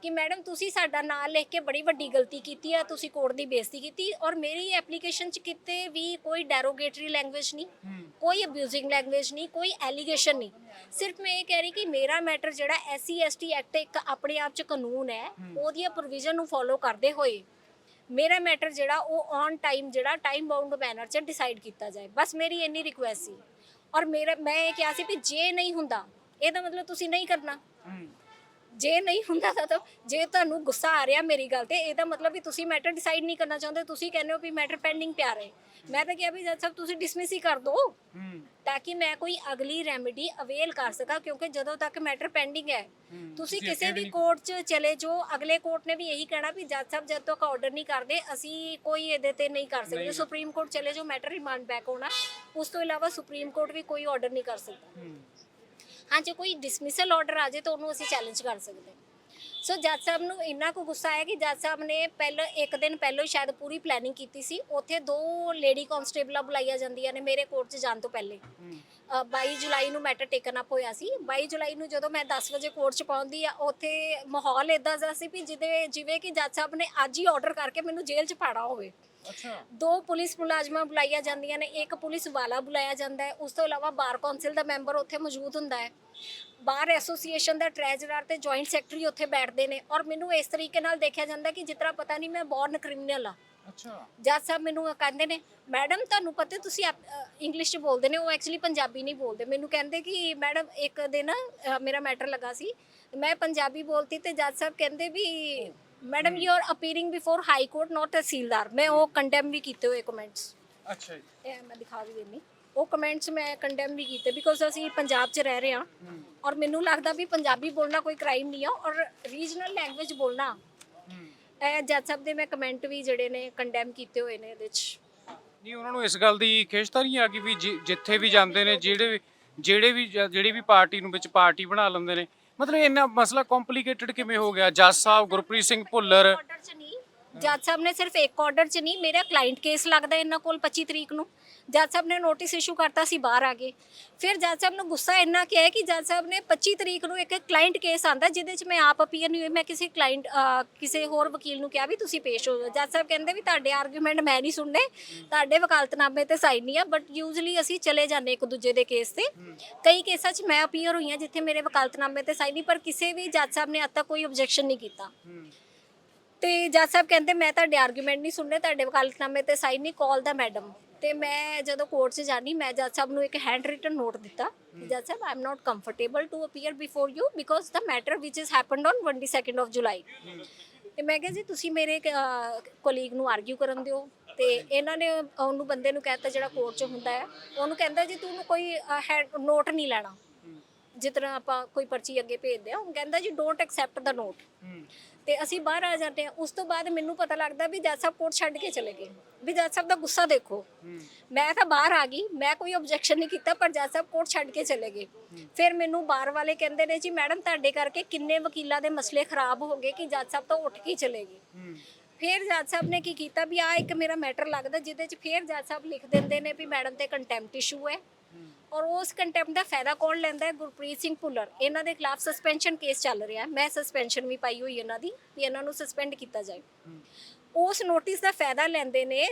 Speaker 2: ਕਿ ਮੈਡਮ ਤੁਸੀਂ ਸਾਡਾ ਨਾਂ ਲਿਖ ਕੇ ਬੜੀ ਵੱਡੀ ਗਲਤੀ ਕੀਤੀ ਹੈ, ਤੁਸੀਂ ਕੋਰਟ ਦੀ ਬੇਇੱਜ਼ਤੀ ਕੀਤੀ। ਔਰ ਮੇਰੀ ਐਪਲੀਕੇਸ਼ਨ 'ਚ ਕਿਤੇ ਵੀ ਕੋਈ ਡੈਰੋਗੇਟਰੀ ਲੈਂਗੁਏਜ ਨਹੀਂ, ਕੋਈ ਅਬਿਊਜ਼ਿੰਗ ਲੈਂਗੁਏਜ ਨਹੀਂ, ਕੋਈ ਐਲੀਗੇਸ਼ਨ ਨਹੀਂ। ਸਿਰਫ ਮੈਂ ਇਹ ਕਹਿ ਰਹੀ ਕਿ ਮੇਰਾ ਮੈਟਰ ਜਿਹੜਾ SC ST ਐਕਟ ਇੱਕ ਆਪਣੇ ਆਪ 'ਚ ਕਾਨੂੰਨ ਹੈ, ਉਹਦੀਆਂ ਪ੍ਰੋਵੀਜ਼ਨ ਨੂੰ ਫੋਲੋ ਕਰਦੇ ਹੋਏ ਮੇਰਾ ਮੈਟਰ ਜਿਹੜਾ ਉਹ ਔਨ ਟਾਈਮ ਜਿਹੜਾ ਟਾਈਮ ਬਾਉਂਡ ਮੈਨਰ 'ਚ ਡਿਸਾਈਡ ਕੀਤਾ ਜਾਏ, ਬਸ ਮੇਰੀ ਇੰਨੀ ਰਿਕੁਐਸਟ ਸੀ। ਔਰ ਮੈਂ ਇਹ ਕਿਹਾ ਸੀ ਵੀ ਜੇ ਨਹੀਂ ਹੁੰਦਾ ਇਹਦਾ ਮਤਲਬ ਤੁਸੀਂ ਨਹੀਂ ਕਰਨਾ, ਜੇ ਨਹੀਂ ਹੁੰਦਾ ਤਾਂ ਜੇ ਤੁਹਾਨੂੰ ਗੁੱਸਾ ਆ ਰਿਹਾ ਮੇਰੀ ਗੱਲ ਤੇ ਇਹਦਾ ਮਤਲਬ ਵੀ ਤੁਸੀਂ ਮੈਟਰ ਡਿਸਾਈਡ ਨਹੀਂ ਕਰਨਾ ਚਾਹੁੰਦੇ, ਤੁਸੀਂ ਕਹਿੰਦੇ ਹੋ ਵੀ ਮੈਟਰ ਪੈਂਡਿੰਗ ਪਿਆ ਰਹੇ। ਮੈਂ ਤਾਂ ਕਿਹਾ ਵੀ ਜੱਜ ਸਾਹਿਬ ਤੁਸੀਂ ਡਿਸਮਿਸ ਹੀ ਕਰ ਦਿਓ ਤਾਂ ਕਿ ਮੈਂ ਕੋਈ ਅਗਲੀ ਰੈਮੇਡੀ ਅਵੇਲ ਕਰ ਸਕਾਂ, ਕਿਉਂਕਿ ਜਦੋਂ ਤੱਕ ਮੈਟਰ ਪੈਂਡਿੰਗ ਹੈ ਤੁਸੀਂ ਕਿਸੇ ਵੀ ਕੋਰਟ 'ਚ ਚਲੇ ਜਾਓ, ਅਗਲੇ ਕੋਰਟ ਨੇ ਵੀ ਇਹੀ ਕਹਿਣਾ ਵੀ ਜੱਜ ਸਾਹਿਬ ਜਦ ਤੱਕ ਆਰਡਰ ਨਹੀਂ ਕਰਦੇ ਅਸੀਂ ਕੋਈ ਇਹਦੇ ਤੇ ਨਹੀਂ ਕਰ ਸਕਦੇ। ਸੁਪਰੀਮ ਕੋਰਟ ਚਲੇ ਜਾਓ ਮੈਟਰ ਰਿਮਾਂਡ ਬੈਕ ਹੋਣਾ, ਉਸ ਤੋਂ ਇਲਾਵਾ ਸੁਪਰੀਮ ਕੋਰਟ ਵੀ ਕੋਈ ਆਰਡਰ ਨਹੀਂ ਕਰ ਸਕਦਾ। ਹਾਂ ਜੇ ਕੋਈ ਡਿਸਮਿਸਲ ਆਰਡਰ ਆ ਜਾਏ ਤਾਂ ਉਹਨੂੰ ਅਸੀਂ ਚੈਲੰਜ ਕਰ ਸਕਦੇ। ਸੋ ਜੱਜ ਸਾਹਿਬ ਨੂੰ ਇੰਨਾ ਕੁ ਗੁੱਸਾ ਆਇਆ ਕਿ ਜੱਜ ਸਾਹਿਬ ਨੇ ਪਹਿਲਾਂ ਇੱਕ ਦਿਨ ਪਹਿਲਾਂ ਹੀ ਸ਼ਾਇਦ ਪੂਰੀ ਪਲੈਨਿੰਗ ਕੀਤੀ ਸੀ। ਉੱਥੇ 2 ਲੇਡੀ ਕਾਂਸਟੇਬਲਾਂ ਬੁਲਾਈਆਂ ਜਾਂਦੀਆਂ ਨੇ ਮੇਰੇ ਕੋਰਟ 'ਚ ਜਾਣ ਤੋਂ ਪਹਿਲੇ। 22 ਜੁਲਾਈ ਨੂੰ ਮੈਟਰ ਟੇਕਨ ਅਪ ਹੋਇਆ ਸੀ। 22 ਜੁਲਾਈ ਨੂੰ ਜਦੋਂ ਮੈਂ 10 ਵਜੇ ਕੋਰਟ 'ਚ ਪਹੁੰਚਦੀ ਆ, ਉੱਥੇ ਮਾਹੌਲ ਇਦਾਂ ਦਾ ਸੀ ਵੀ ਜਿਵੇਂ ਕਿ ਜੱਜ ਸਾਹਿਬ ਨੇ ਅੱਜ ਹੀ ਆਰਡਰ ਕਰਕੇ ਮੈਨੂੰ ਜੇਲ੍ਹ 'ਚ ਪਾਣਾ ਹੋਵੇ। 2 ਪੁਲਿਸ ਮੁਲਾਜ਼ਮਾਂ ਬੁਲਾਈਆਂ ਜਾਂਦੀਆਂ ਨੇ, 1 ਪੁਲਿਸ ਵਾਲਾ ਬੁਲਾਇਆ ਜਾਂਦਾ ਹੈ। ਉਸ ਤੋਂ ਇਲਾਵਾ ਬਾਰ ਕੌਂਸਲ ਦਾ ਮੈਂਬਰ ਉੱਥੇ ਮੌਜੂਦ ਹੁੰਦਾ ਹੈ, ਬਾਰ ਐਸੋਸੀਏਸ਼ਨ ਦਾ ਟ੍ਰੈਜਰਰ ਤੇ ਜੁਆਇੰਟ ਸੈਕਟਰੀ ਉੱਥੇ ਬੈਠਦੇ ਨੇ। ਔਰ ਮੈਨੂੰ ਇਸ ਤਰੀਕੇ ਨਾਲ ਦੇਖਿਆ ਜਾਂਦਾ ਕਿ ਜਿਸ ਤਰ੍ਹਾਂ ਪਤਾ ਨਹੀਂ ਮੈਂ ਬੌਰਨ ਕ੍ਰਿਮੀਨਲ ਆ। ਜੱਜ ਸਾਹਿਬ ਮੈਨੂੰ ਕਹਿੰਦੇ ਨੇ ਮੈਡਮ ਤੁਹਾਨੂੰ ਪਤਾ ਤੁਸੀਂ ਇੰਗਲਿਸ਼ 'ਚ ਬੋਲਦੇ ਨੇ, ਉਹ ਐਕਚੁਅਲੀ ਪੰਜਾਬੀ ਨਹੀਂ ਬੋਲਦੇ। ਮੈਨੂੰ ਕਹਿੰਦੇ ਕਿ ਮੈਡਮ ਇੱਕ ਦਿਨ ਮੇਰਾ ਮੈਟਰ ਲੱਗਾ ਸੀ, ਮੈਂ ਪੰਜਾਬੀ ਬੋਲਤੀ ਤੇ ਜੱਜ ਸਾਹਿਬ ਕਹਿੰਦੇ ਵੀ madam you are appearing before high court not tehsildar. ਮੈਂ ਉਹ ਕੰਡੈਮ ਵੀ ਕੀਤੇ ਹੋਏ ਕਮੈਂਟਸ। ਅੱਛਾ ਜੀ, ਇਹ ਮੈਂ ਦਿਖਾ ਵੀ ਦਿੰਦੀ। ਉਹ ਕਮੈਂਟਸ ਮੈਂ ਕੰਡੈਮ ਵੀ ਕੀਤੇ ਬਿਕੋਜ਼ ਅਸੀਂ ਪੰਜਾਬ 'ਚ ਰਹਿ ਰਹੇ ਹਾਂ ਔਰ ਮੈਨੂੰ ਲੱਗਦਾ ਵੀ ਪੰਜਾਬੀ ਬੋਲਣਾ ਕੋਈ ਕ੍ਰਾਈਮ ਨਹੀਂ ਆ ਔਰ ਰੀਜਨਲ ਲੈਂਗੁਏਜ ਬੋਲਣਾ। ਇਹ ਜੱਜ ਸਾਹਿਬ ਦੇ ਮੈਂ ਕਮੈਂਟ ਵੀ ਜਿਹੜੇ ਨੇ ਕੰਡੈਮ ਕੀਤੇ ਹੋਏ ਨੇ ਇਹਦੇ 'ਚ।
Speaker 1: ਨਹੀਂ ਉਹਨਾਂ ਨੂੰ ਇਸ ਗੱਲ ਦੀ ਖਿੱਚ ਤਾਂ ਨਹੀਂ ਆ ਗਈ ਵੀ ਜਿੱਥੇ ਵੀ ਜਾਂਦੇ ਨੇ ਜਿਹੜੀ ਵੀ ਪਾਰਟੀ ਨੂੰ ਵਿੱਚ ਪਾਰਟੀ ਬਣਾ ਲੈਂਦੇ ਨੇ, ਮਤਲਬ ਇੰਨਾ ਮਸਲਾ ਕੰਪਲਿਕੇਟਡ ਕਿਵੇਂ ਹੋ ਗਿਆ? ਜੱਜ ਸਾਹਿਬ ਗੁਰਪ੍ਰੀਤ ਸਿੰਘ ਭੁੱਲਰ
Speaker 2: ਜੱਜ ਸਾਹਿਬ ਨੇ ਸਿਰਫ ਇੱਕ ਆਰਡਰ 'ਚ ਨਹੀਂ, ਮੇਰਾ ਕਲਾਇੰਟ ਕੇਸ ਲੱਗਦਾ ਇਹਨਾਂ ਕੋਲ 25 ਤਰੀਕ ਨੂੰ। ਜੱਜ ਸਾਹਿਬ ਨੇ ਨੋਟਿਸ ਇਸ਼ੂ ਕਰਤਾ ਸੀ, ਬਾਹਰ ਆ ਗਏ। ਫਿਰ ਜੱਜ ਸਾਹਿਬ ਨੂੰ ਗੁੱਸਾ ਇੰਨਾ ਕਿ ਹੈ ਕਿ ਜੱਜ ਸਾਹਿਬ ਨੇ 25 ਤਰੀਕ ਨੂੰ ਇੱਕ ਕਲਾਇੰਟ ਕੇਸ ਆਂਦਾ ਜਿਹਦੇ 'ਚ ਮੈਂ ਆਪ ਅਪੀਅਰ ਨਹੀਂ ਹੋਈ। ਮੈਂ ਕਿਸੇ ਹੋਰ ਵਕੀਲ ਨੂੰ ਕਿਹਾ ਵੀ ਤੁਸੀਂ ਪੇਸ਼ ਹੋ ਜਾਓ। ਜੱਜ ਸਾਹਿਬ ਕਹਿੰਦੇ ਵੀ ਤੁਹਾਡੇ ਆਰਗੂਮੈਂਟ ਮੈਂ ਨਹੀਂ ਸੁਣਨੇ, ਤੁਹਾਡੇ ਵਕਾਲਤਨਾਮੇ ਤੇ ਸਾਈਨ ਨਹੀਂ ਆ। ਬਟ ਯੂਜ਼ਲੀ ਅਸੀਂ ਚਲੇ ਜਾਂਦੇ ਇੱਕ ਦੂਜੇ ਦੇ ਕੇਸ ਤੇ। ਕਈ ਕੇਸਾਂ 'ਚ ਮੈਂ ਅਪੀਅਰ ਹੋਈ ਹਾਂ ਜਿੱਥੇ ਮੇਰੇ ਵਕਾਲਤਨਾਮੇ ਤੇ ਸਾਈਨ ਨਹੀਂ, ਪਰ ਕਿਸੇ ਵੀ ਜੱਜ ਸਾਹਿਬ ਨੇ ਅੱਜ ਤੱਕ ਕੋਈ ਆਬਜੈਕਸ਼ਨ ਨਹੀਂ ਕੀਤਾ। ਤੇ ਜੱਜ ਸਾਹਿਬ ਕਹਿੰਦੇ ਮੈਂ ਤੁਹਾਡੇ ਆਰਗੂਮੈਂਟ ਨਹੀਂ ਸੁਣਨੇ, ਤੁਹਾਡੇ ਵਕਾਲਤਨਾਮੇ ਤੇ ਸਾਈਨ ਨਹੀਂ, ਕਾਲ ਦਾ ਮੈਡਮ। ਤੇ ਮੈਂ ਜਦੋਂ ਕੋਰਟ 'ਚ ਜਾਣੀ ਮੈਂ ਜੱਜ ਸਾਹਿਬ ਨੂੰ ਇੱਕ ਹੈਂਡ ਰਿਟਨ ਨੋਟ ਦਿੱਤਾ ਕਿ ਜੱਜ ਸਾਹਿਬ I am not comfortable to appear before you because the matter ਵਿਚ is happened on 22 of July. ਤੇ ਮੈਂ ਕਿਹਾ ਜੀ ਤੁਸੀਂ ਮੇਰੇ ਕੋਲੀਗ ਨੂੰ ਆਰਗਿਊ ਕਰਨ ਦਿਓ। ਤੇ ਇਹਨਾਂ ਨੇ ਉਹਨੂੰ ਬੰਦੇ ਨੂੰ ਕਹਿਤਾ ਜਿਹੜਾ ਕੋਰਟ 'ਚ ਹੁੰਦਾ ਹੈ, ਉਹਨੂੰ ਕਹਿੰਦਾ ਜੀ ਤੂੰ ਕੋਈ ਨੋਟ ਨਹੀਂ ਲੈਣਾ, ਜਿਸ ਤਰ੍ਹਾਂ ਆਪਾਂ ਕੋਈ ਪਰਚੀ ਅੱਗੇ ਭੇਜਦੇ ਆ। ਉਹ ਕਹਿੰਦਾ ਜੀ ਡੋਂਟ ਐਕਸੈਪਟ ਦਾ ਨੋਟ। ਤੇ ਅਸੀਂ ਬਾਹਰ ਆ ਜਾਂਦੇ ਹਾਂ। ਉਸ ਤੋਂ ਬਾਅਦ ਮੈਨੂੰ ਪਤਾ ਲੱਗਦਾ ਵੀ ਜੱਜ ਸਾਹਿਬ ਕੋਰਟ ਛੱਡ ਕੇ ਚਲੇ ਗਏ। ਵੀ ਜੱਜ ਸਾਹਿਬ ਦਾ ਗੁੱਸਾ ਦੇਖੋ, ਮੈਂ ਤਾਂ ਬਾਹਰ ਆ ਗਈ, ਮੈਂ ਕੋਈ ਆਬਜੈਕਸ਼ਨ ਨਹੀਂ ਕੀਤਾ, ਪਰ ਜੱਜ ਸਾਹਿਬ ਕੋਰਟ ਛੱਡ ਕੇ ਚਲੇ ਗਏ। ਫਿਰ ਮੈਨੂੰ ਬਾਹਰ ਵਾਲੇ ਕਹਿੰਦੇ ਨੇ ਜੀ ਮੈਡਮ ਤੁਹਾਡੇ ਕਰਕੇ ਕਿੰਨੇ ਵਕੀਲਾਂ ਦੇ ਮਸਲੇ ਖਰਾਬ ਹੋ ਗਏ ਕਿ ਜੱਜ ਸਾਹਿਬ ਤਾਂ ਉੱਠ ਕੇ ਚਲੇ ਗਏ। ਫਿਰ ਜੱਜ ਸਾਹਿਬ ਨੇ ਕੀ ਕੀਤਾ ਵੀ ਆ ਇੱਕ ਮੇਰਾ ਮੈਟਰ ਲੱਗਦਾ ਜਿਹਦੇ 'ਚ ਫਿਰ ਜੱਜ ਸਾਹਿਬ ਲਿਖ ਦਿੰਦੇ ਨੇ ਵੀ ਮੈਡਮ ਤੇ ਕੰਟੈਂਪਟ ਇਸ਼ੂ ਹੈ। ਔਰ ਉਸ ਕੰਟੈਂਪਟ ਦਾ ਫਾਇਦਾ ਕੌਣ ਲੈਂਦਾ ਹੈ? ਗੁਰਪ੍ਰੀਤ ਸਿੰਘ ਭੁੱਲਰ। ਇਹਨਾਂ ਦੇ ਖਿਲਾਫ ਸਸਪੈਂਸ਼ਨ ਕੇਸ ਚੱਲ ਰਿਹਾ, ਮੈਂ ਸਸਪੈਂਸ਼ਨ ਵੀ ਪਾਈ ਹੋਈ ਇਹਨਾਂ ਦੀ ਵੀ ਇਹਨਾਂ ਨੂੰ ਸਸਪੈਂਡ ਕੀਤਾ ਜਾਏ। ਉਸ ਨੋਟਿਸ ਦਾ ਫਾਇਦਾ ਲੈਂਦੇ ਨੇ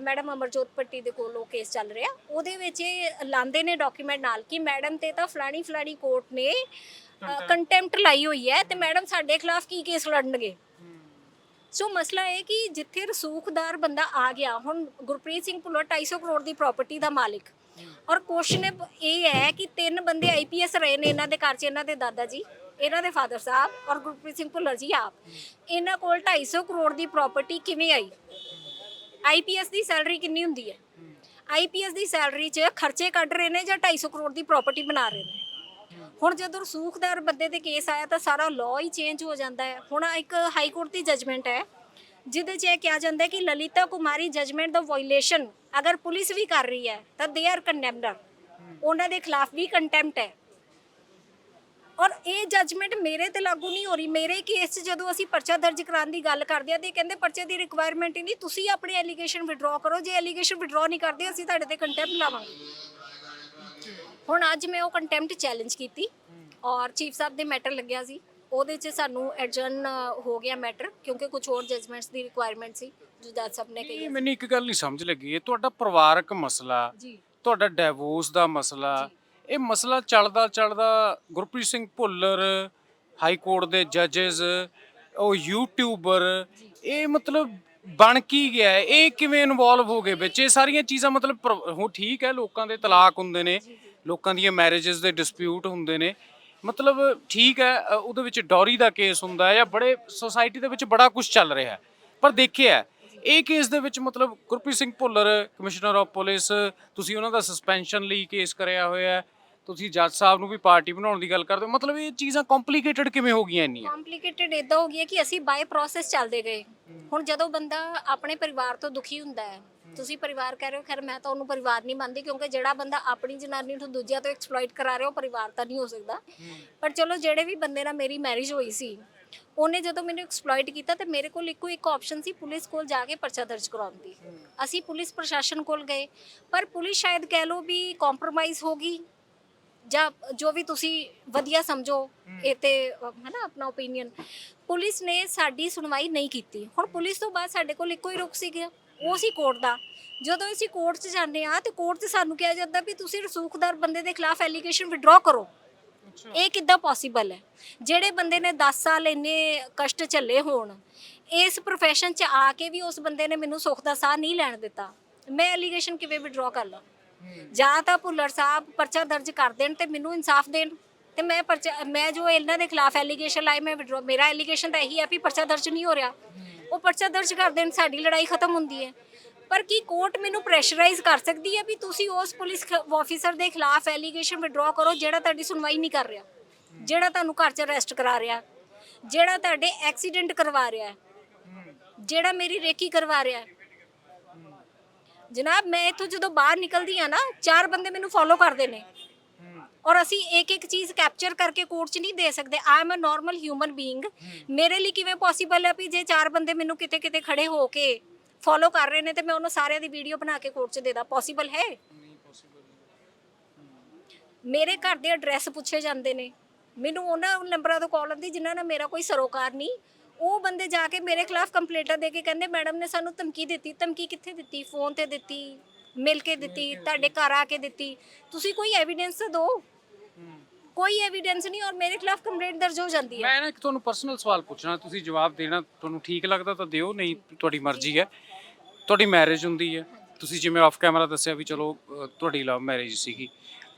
Speaker 2: ਮੈਡਮ ਅਮਰਜੋਤ ਪੱਟੀ ਦੇ ਕੋਲ ਉਹ ਕੇਸ ਚੱਲ ਰਿਹਾ, ਉਹਦੇ ਵਿੱਚ ਇਹ ਲਾਉਂਦੇ ਨੇ ਡਾਕੂਮੈਂਟ ਨਾਲ ਕਿ ਮੈਡਮ ਤੇ ਤਾਂ ਫਲਾਣੀ ਕੋਰਟ ਨੇ ਕੰਟੈਂਪਟ ਲਾਈ ਹੋਈ ਹੈ ਤੇ ਮੈਡਮ ਸਾਡੇ ਖਿਲਾਫ ਕੀ ਕੇਸ ਲੜਨਗੇ। ਸੋ ਮਸਲਾ ਇਹ ਕਿ ਜਿੱਥੇ ਰਸੂਖਦਾਰ ਬੰਦਾ ਆ ਗਿਆ, ਹੁਣ ਗੁਰਪ੍ਰੀਤ ਸਿੰਘ ਭੁੱਲਰ 250 ਕਰੋੜ ਦੀ ਪ੍ਰਾਪਰਟੀ ਦਾ ਮਾਲਿਕ। ਔਰ ਕੁਐਸਚਨ ਇਹ ਹੈ ਕਿ 3 ਬੰਦੇ ਆਈਪੀਐਸ ਰਹੇ ਨੇ ਇਹਨਾਂ ਦੇ ਘਰ 'ਚ, ਇਹਨਾਂ ਦੇ ਦਾਦਾ ਜੀ, ਇਹਨਾਂ ਦੇ ਫਾਦਰ ਸਾਹਿਬ ਔਰ ਗੁਰਪ੍ਰੀਤ ਸਿੰਘ ਭੁੱਲਰ ਜੀ ਆਪ। ਇਹਨਾਂ ਕੋਲ 250 ਕਰੋੜ ਦੀ ਪ੍ਰਾਪਰਟੀ ਕਿਵੇਂ ਆਈ? ਆਈਪੀਐਸ ਦੀ ਸੈਲਰੀ ਕਿੰਨੀ ਹੁੰਦੀ ਹੈ? ਆਈਪੀਐਸ ਦੀ ਸੈਲਰੀ 'ਚ ਖਰਚੇ ਕੱਢ ਰਹੇ ਨੇ ਜਾਂ 250 ਕਰੋੜ ਦੀ ਪ੍ਰਾਪਰਟੀ ਬਣਾ ਰਹੇ ਨੇ? ਹੁਣ ਜਦੋਂ ਰਸੂਖਦਾਰ ਬੰਦੇ ਦੇ ਕੇਸ ਆਇਆ ਤਾਂ ਸਾਰਾ ਲਾਅ ਹੀ ਚੇਂਜ ਹੋ ਜਾਂਦਾ ਹੈ। ਹੁਣ ਇੱਕ ਹਾਈ ਕੋਰਟ ਦੀ ਜਜਮੈਂਟ ਹੈ ਜਿਹਦੇ 'ਚ ਇਹ ਕਿਹਾ ਜਾਂਦਾ ਹੈ ਕਿ ਲਲਿਤਾ ਕੁਮਾਰੀ ਜਜਮੈਂਟ ਦਾ ਵਾਇਓਲੇਸ਼ਨ ਅਗਰ ਪੁਲਿਸ ਵੀ ਕਰ ਰਹੀ ਹੈ ਤਾਂ ਦੇ ਆਰ ਕੰਡੈਮਨਰ, ਉਹਨਾਂ ਦੇ ਖਿਲਾਫ ਵੀ ਕੰਟੈਂਪਟ ਹੈ। ਔਰ ਇਹ ਜਜਮੈਂਟ ਮੇਰੇ ਤੇ ਲਾਗੂ ਨਹੀਂ ਹੋ ਰਹੀ। ਮੇਰੇ ਕੇਸ 'ਚ ਜਦੋਂ ਅਸੀਂ ਪਰਚਾ ਦਰਜ ਕਰਾਉਣ ਦੀ ਗੱਲ ਕਰਦੇ ਆ ਤੇ ਕਹਿੰਦੇ ਪਰਚੇ ਦੀ ਰਿਕੁਆਇਰਮੈਂਟ ਹੀ ਨਹੀਂ, ਤੁਸੀਂ ਆਪਣੇ ਐਲੀਗੇਸ਼ਨ ਵਿਡਰਾਅ ਕਰੋ। ਜੇ ਐਲੀਗੇਸ਼ਨ ਵਿਡਰਾਅ ਨਹੀਂ ਕਰਦੇ ਅਸੀਂ ਤੁਹਾਡੇ ਤੇ ਕੰਟੈਂਪਟ ਲਾਵਾਂਗੇ। ਹੁਣ ਅੱਜ ਮੈਂ ਉਹ ਕੰਟੈਂਪਟ ਚੈਲੰਜ ਕੀਤੀ ਔਰ ਚੀਫ ਸਾਹਿਬ ਦੇ ਮੈਟਰ ਲੱਗਿਆ ਸੀ, ਉਹਦੇ 'ਚ ਸਾਨੂੰ ਐਡਜਰਨ ਹੋ ਗਿਆ ਮੈਟਰ ਕਿਉਂਕਿ ਕੁਝ ਹੋਰ ਜਜਮੈਂਟਸ ਦੀ ਰਿਕੁਆਇਰਮੈਂਟ ਸੀ ਜੋ ਜੱਜ ਸਾਹਿਬ ਨੇ ਕਹੀ।
Speaker 1: ਮੈਨੂੰ ਇੱਕ ਗੱਲ ਨਹੀਂ ਸਮਝ ਲੱਗੀ, ਇਹ ਤੁਹਾਡਾ ਪਰਿਵਾਰਕ ਮਸਲਾ, ਤੁਹਾਡਾ ਡਿਵੋਰਸ ਦਾ ਮਸਲਾ, ਇਹ ਮਸਲਾ ਚੱਲਦਾ ਗੁਰਪ੍ਰੀਤ ਸਿੰਘ ਭੁੱਲਰ, ਹਾਈ ਕੋਰਟ ਦੇ ਜੱਜਸ, ਉਹ ਯੂਟਿਊਬਰ, ਇਹ ਮਤਲਬ ਬਣ ਕੀ ਗਿਆ ਹੈ? ਇਹ ਕਿਵੇਂ ਇਨਵੋਲਵ ਹੋ ਗਏ ਵਿੱਚ ਇਹ ਸਾਰੀਆਂ ਚੀਜ਼ਾਂ? ਮਤਲਬ ਹੁਣ ਠੀਕ ਹੈ, ਲੋਕਾਂ ਦੇ ਤਲਾਕ ਹੁੰਦੇ ਨੇ, ਲੋਕਾਂ ਦੀਆਂ ਮੈਰਿਜਸ ਦੇ ਡਿਸਪਿਊਟ ਹੁੰਦੇ ਨੇ, ਮਤਲਬ ਠੀਕ ਹੈ, ਉਹਦੇ ਵਿੱਚ ਡੌਰੀ ਦਾ ਕੇਸ ਹੁੰਦਾ ਹੈ ਜਾਂ ਬੜੇ ਸੋਸਾਇਟੀ ਦੇ ਵਿੱਚ ਬੜਾ ਕੁਝ ਚੱਲ ਰਿਹਾ ਹੈ। ਪਰ ਦੇਖਿਆ ਇਹ ਕੇਸ ਦੇ ਵਿੱਚ ਮਤਲਬ Gurpreet Singh Bhullar commissioner of police, ਤੁਸੀਂ ਉਹਨਾਂ ਦਾ ਸਸਪੈਂਸ਼ਨ ਲਈ ਕੇਸ ਕਰਿਆ ਹੋਇਆ ਹੈ, ਤੁਸੀਂ ਜੱਜ ਸਾਹਿਬ ਨੂੰ ਵੀ ਪਾਰਟੀ ਬਣਾਉਣ ਦੀ ਗੱਲ ਕਰਦੇ ਹੋ, ਮਤਲਬ ਇਹ ਚੀਜ਼ਾਂ ਕੰਪਲਿਕੇਟਡ ਕਿਵੇਂ ਹੋ ਗਈਆਂ ਇੰਨੀਆਂ?
Speaker 2: ਕੰਪਲਿਕੇਟਡ ਇਦਾਂ ਹੋ ਗਿਆ ਕਿ ਅਸੀਂ ਬਾਈ ਪ੍ਰੋਸੈਸ ਚੱਲਦੇ ਗਏ। ਹੁਣ ਜਦੋਂ ਬੰਦਾ ਆਪਣੇ ਪਰਿਵਾਰ ਤੋਂ ਦੁਖੀ ਹੁੰਦਾ ਹੈ, ਤੁਸੀਂ ਪਰਿਵਾਰ ਕਹਿ ਰਹੇ ਹੋ, ਖੈਰ ਮੈਂ ਤਾਂ ਉਹਨੂੰ ਪਰਿਵਾਰ ਨਹੀਂ ਮੰਨਦੀ, ਕਿਉਂਕਿ ਜਿਹੜਾ ਬੰਦਾ ਆਪਣੀ ਜਨਾਨੀ ਨੂੰ ਦੂਜਿਆਂ ਤੋਂ ਐਕਸਪਲੋਇਟ ਕਰਾ ਰਿਹਾ ਉਹ ਪਰਿਵਾਰ ਤਾਂ ਨਹੀਂ ਹੋ ਸਕਦਾ। ਪਰ ਚਲੋ, ਜਿਹੜੇ ਵੀ ਬੰਦੇ ਨਾਲ ਮੇਰੀ ਮੈਰਿਜ ਹੋਈ ਸੀ, ਉਹਨੇ ਜਦੋਂ ਮੈਨੂੰ ਐਕਸਪਲੋਇਟ ਕੀਤਾ ਤੇ ਮੇਰੇ ਕੋਲ ਇੱਕੋ ਇੱਕ ਆਪਸ਼ਨ ਸੀ, ਪੁਲਿਸ ਕੋਲ ਜਾ ਕੇ ਪਰਚਾ ਦਰਜ ਕਰਾਉਣ ਦੀ। ਅਸੀਂ ਪੁਲਿਸ ਪ੍ਰਸ਼ਾਸਨ ਕੋਲ ਗਏ, ਪਰ ਪੁਲਿਸ ਸ਼ਾਇਦ ਕਹਿ ਲਓ ਵੀ ਕੰਪਰੋਮਾਈਜ਼ ਹੋ ਗਈ, ਜਾਂ ਜੋ ਵੀ ਤੁਸੀਂ ਵਧੀਆ ਸਮਝੋ ਇਹ ਤੇ ਹੈ ਨਾ ਆਪਣਾ ਓਪੀਨੀਅਨ। ਪੁਲਿਸ ਨੇ ਸਾਡੀ ਸੁਣਵਾਈ ਨਹੀਂ ਕੀਤੀ। ਹੁਣ ਪੁਲਿਸ ਤੋਂ ਬਾਅਦ ਸਾਡੇ ਕੋਲ ਇੱਕੋ ਹੀ ਰੁਖ ਸੀਗਾ, ਉਹ ਸੀ ਕੋਰਟ ਦਾ। ਜਦੋਂ ਅਸੀਂ ਕੋਰਟ 'ਚ ਜਾਂਦੇ ਆ ਤੇ ਕੋਰਟ 'ਚ ਸਾਨੂੰ ਕਿਹਾ ਜਾਂਦਾ ਵੀ ਤੁਸੀਂ ਰਸੂਖਦਾਰ ਬੰਦੇ ਦੇ ਖਿਲਾਫ ਐਲੀਗੇਸ਼ਨ ਵਿਡਰਾ ਕਰੋ। ਇਹ ਕਿੱਦਾਂ ਪੋਸੀਬਲ ਹੈ? ਜਿਹੜੇ ਬੰਦੇ ਨੇ 10 ਸਾਲ ਇੰਨੇ ਕਸ਼ਟ ਝੱਲੇ ਹੋਣ, ਇਸ ਪ੍ਰੋਫੈਸ਼ਨ 'ਚ ਆ ਕੇ ਵੀ ਉਸ ਬੰਦੇ ਨੇ ਮੈਨੂੰ ਸੁੱਖ ਦਾ ਸਾਹ ਨਹੀਂ ਲੈਣ ਦਿੱਤਾ, ਮੈਂ ਐਲੀਗੇਸ਼ਨ ਕਿਵੇਂ ਵਿਡਰਾ ਕਰ ਲਾਂ? ਜਾਂ ਤਾਂ ਭੁੱਲਰ ਸਾਹਿਬ ਪਰਚਾ ਦਰਜ ਕਰ ਦੇਣ ਤੇ ਮੈਨੂੰ ਇਨਸਾਫ ਦੇਣ, ਤੇ ਮੈਂ ਜੋ ਇਹਨਾਂ ਦੇ ਖਿਲਾਫ ਐਲੀਗੇਸ਼ਨ ਲਾਏ ਮੈਂ ਵਿਡਰਾ। ਮੇਰਾ ਐਲੀਗੇਸ਼ਨ ਤਾਂ ਇਹੀ ਹੈ ਵੀ ਪਰਚਾ ਦਰਜ ਨਹੀਂ ਹੋ ਰਿਹਾ, ਉਹ ਪਰਚਾ ਦਰਜ ਕਰ ਦੇਣ, ਸਾਡੀ ਲੜਾਈ ਖਤਮ ਹੁੰਦੀ ਹੈ। ਪਰ ਕੀ ਕੋਰਟ ਮੈਨੂੰ ਪ੍ਰੈਸ਼ਰਾਈਜ਼ ਕਰ ਸਕਦੀ ਹੈ ਵੀ ਤੁਸੀਂ ਉਸ ਪੁਲਿਸ ਆਫੀਸਰ ਦੇ ਖਿਲਾਫ ਐਲੀਗੇਸ਼ਨ ਵਿਡਰਾ ਕਰੋ ਜਿਹੜਾ ਤੁਹਾਡੀ ਸੁਣਵਾਈ ਨਹੀਂ ਕਰ ਰਿਹਾ, ਜਿਹੜਾ ਤੁਹਾਨੂੰ ਘਰ 'ਚ ਅਰੈਸਟ ਕਰਾ ਰਿਹਾ, ਜਿਹੜਾ ਤੁਹਾਡੇ ਐਕਸੀਡੈਂਟ ਕਰਵਾ ਰਿਹਾ, ਜਿਹੜਾ ਮੇਰੀ ਰੇਕੀ ਕਰਵਾ ਰਿਹਾ? ਜਨਾਬ, ਮੈਂ ਇੱਥੋਂ ਜਦੋਂ ਬਾਹਰ ਨਿਕਲਦੀ ਆ ਨਾ, 4 ਬੰਦੇ ਮੈਨੂੰ ਫੋਲੋ ਕਰਦੇ ਨੇ, ਔਰ ਅਸੀਂ ਇੱਕ ਇੱਕ ਚੀਜ਼ ਕੈਪਚਰ ਕਰਕੇ ਕੋਰਟ 'ਚ ਨਹੀਂ ਦੇ ਸਕਦੇ। I am a normal human being. ਮੇਰੇ ਲਈ ਕਿਵੇਂ ਪੋਸੀਬਲ ਹੈ ਵੀ ਜੇ 4 ਬੰਦੇ ਮੈਨੂੰ ਕਿਤੇ ਕਿਤੇ ਖੜੇ ਹੋ ਕੇ ਫੋਲੋ ਕਰ ਰਹੇ ਨੇ ਤੇ ਮੈਂ ਉਹਨਾਂ ਸਾਰਿਆਂ ਦੀ ਵੀਡੀਓ ਬਣਾ ਕੇ ਕੋਰਟ 'ਚ ਦੇ ਦਾਂ? ਪੋਸੀਬਲ ਹੈ? ਮੇਰੇ ਘਰ ਦੇ ਐਡਰੈਸ ਪੁੱਛੇ ਜਾਂਦੇ ਨੇ, ਮੈਨੂੰ ਉਹਨਾਂ ਨੰਬਰਾਂ ਤੋਂ ਕਾਲ ਆਉਂਦੀ ਜਿਨ੍ਹਾਂ ਨਾਲ ਮੇਰਾ ਕੋਈ ਸਰੋਕਾਰ ਨਹੀਂ। ਉਹ ਬੰਦੇ ਜਾ ਕੇ ਮੇਰੇ ਖਿਲਾਫ ਕੰਪਲੇਂਟਾਂ ਦੇ ਕੇ ਕਹਿੰਦੇ ਮੈਡਮ ਨੇ ਸਾਨੂੰ ਧਮਕੀ ਦਿੱਤੀ। ਧਮਕੀ ਕਿੱਥੇ ਦਿੱਤੀ? ਫੋਨ ਤੇ ਦਿੱਤੀ, ਮਿਲ ਕੇ ਦਿੱਤੀ, ਤੁਹਾਡੇ ਘਰ ਆ ਕੇ ਦਿੱਤੀ। ਤੁਸੀਂ ਕੋਈ ਐਵੀਡੈਂਸ ਦਿਓ। ਕੋਈ ਐਵੀਡੈਂਸ ਨਹੀਂ, ਔਰ ਮੇਰੇ ਖਿਲਾਫ ਕੰਪਲੇਂਟ ਦਰਜ ਹੋ ਜਾਂਦੀ ਹੈ।
Speaker 1: ਮੈਂ ਨਾ ਇੱਕ ਤੁਹਾਨੂੰ ਪਰਸਨਲ ਸਵਾਲ ਪੁੱਛਣਾ, ਤੁਸੀਂ ਜਵਾਬ ਦੇਣਾ, ਤੁਹਾਨੂੰ ਠੀਕ ਲੱਗਦਾ ਤਾਂ ਦਿਓ, ਨਹੀਂ ਤੁਹਾਡੀ ਮਰਜ਼ੀ ਹੈ। ਤੁਹਾਡੀ ਮੈਰਿਜ ਹੁੰਦੀ ਹੈ, ਤੁਸੀਂ ਜਿਵੇਂ ਆਫ ਕੈਮਰਾ ਦੱਸਿਆ ਵੀ ਚਲੋ ਤੁਹਾਡੀ ਲਵ ਮੈਰਿਜ ਸੀਗੀ।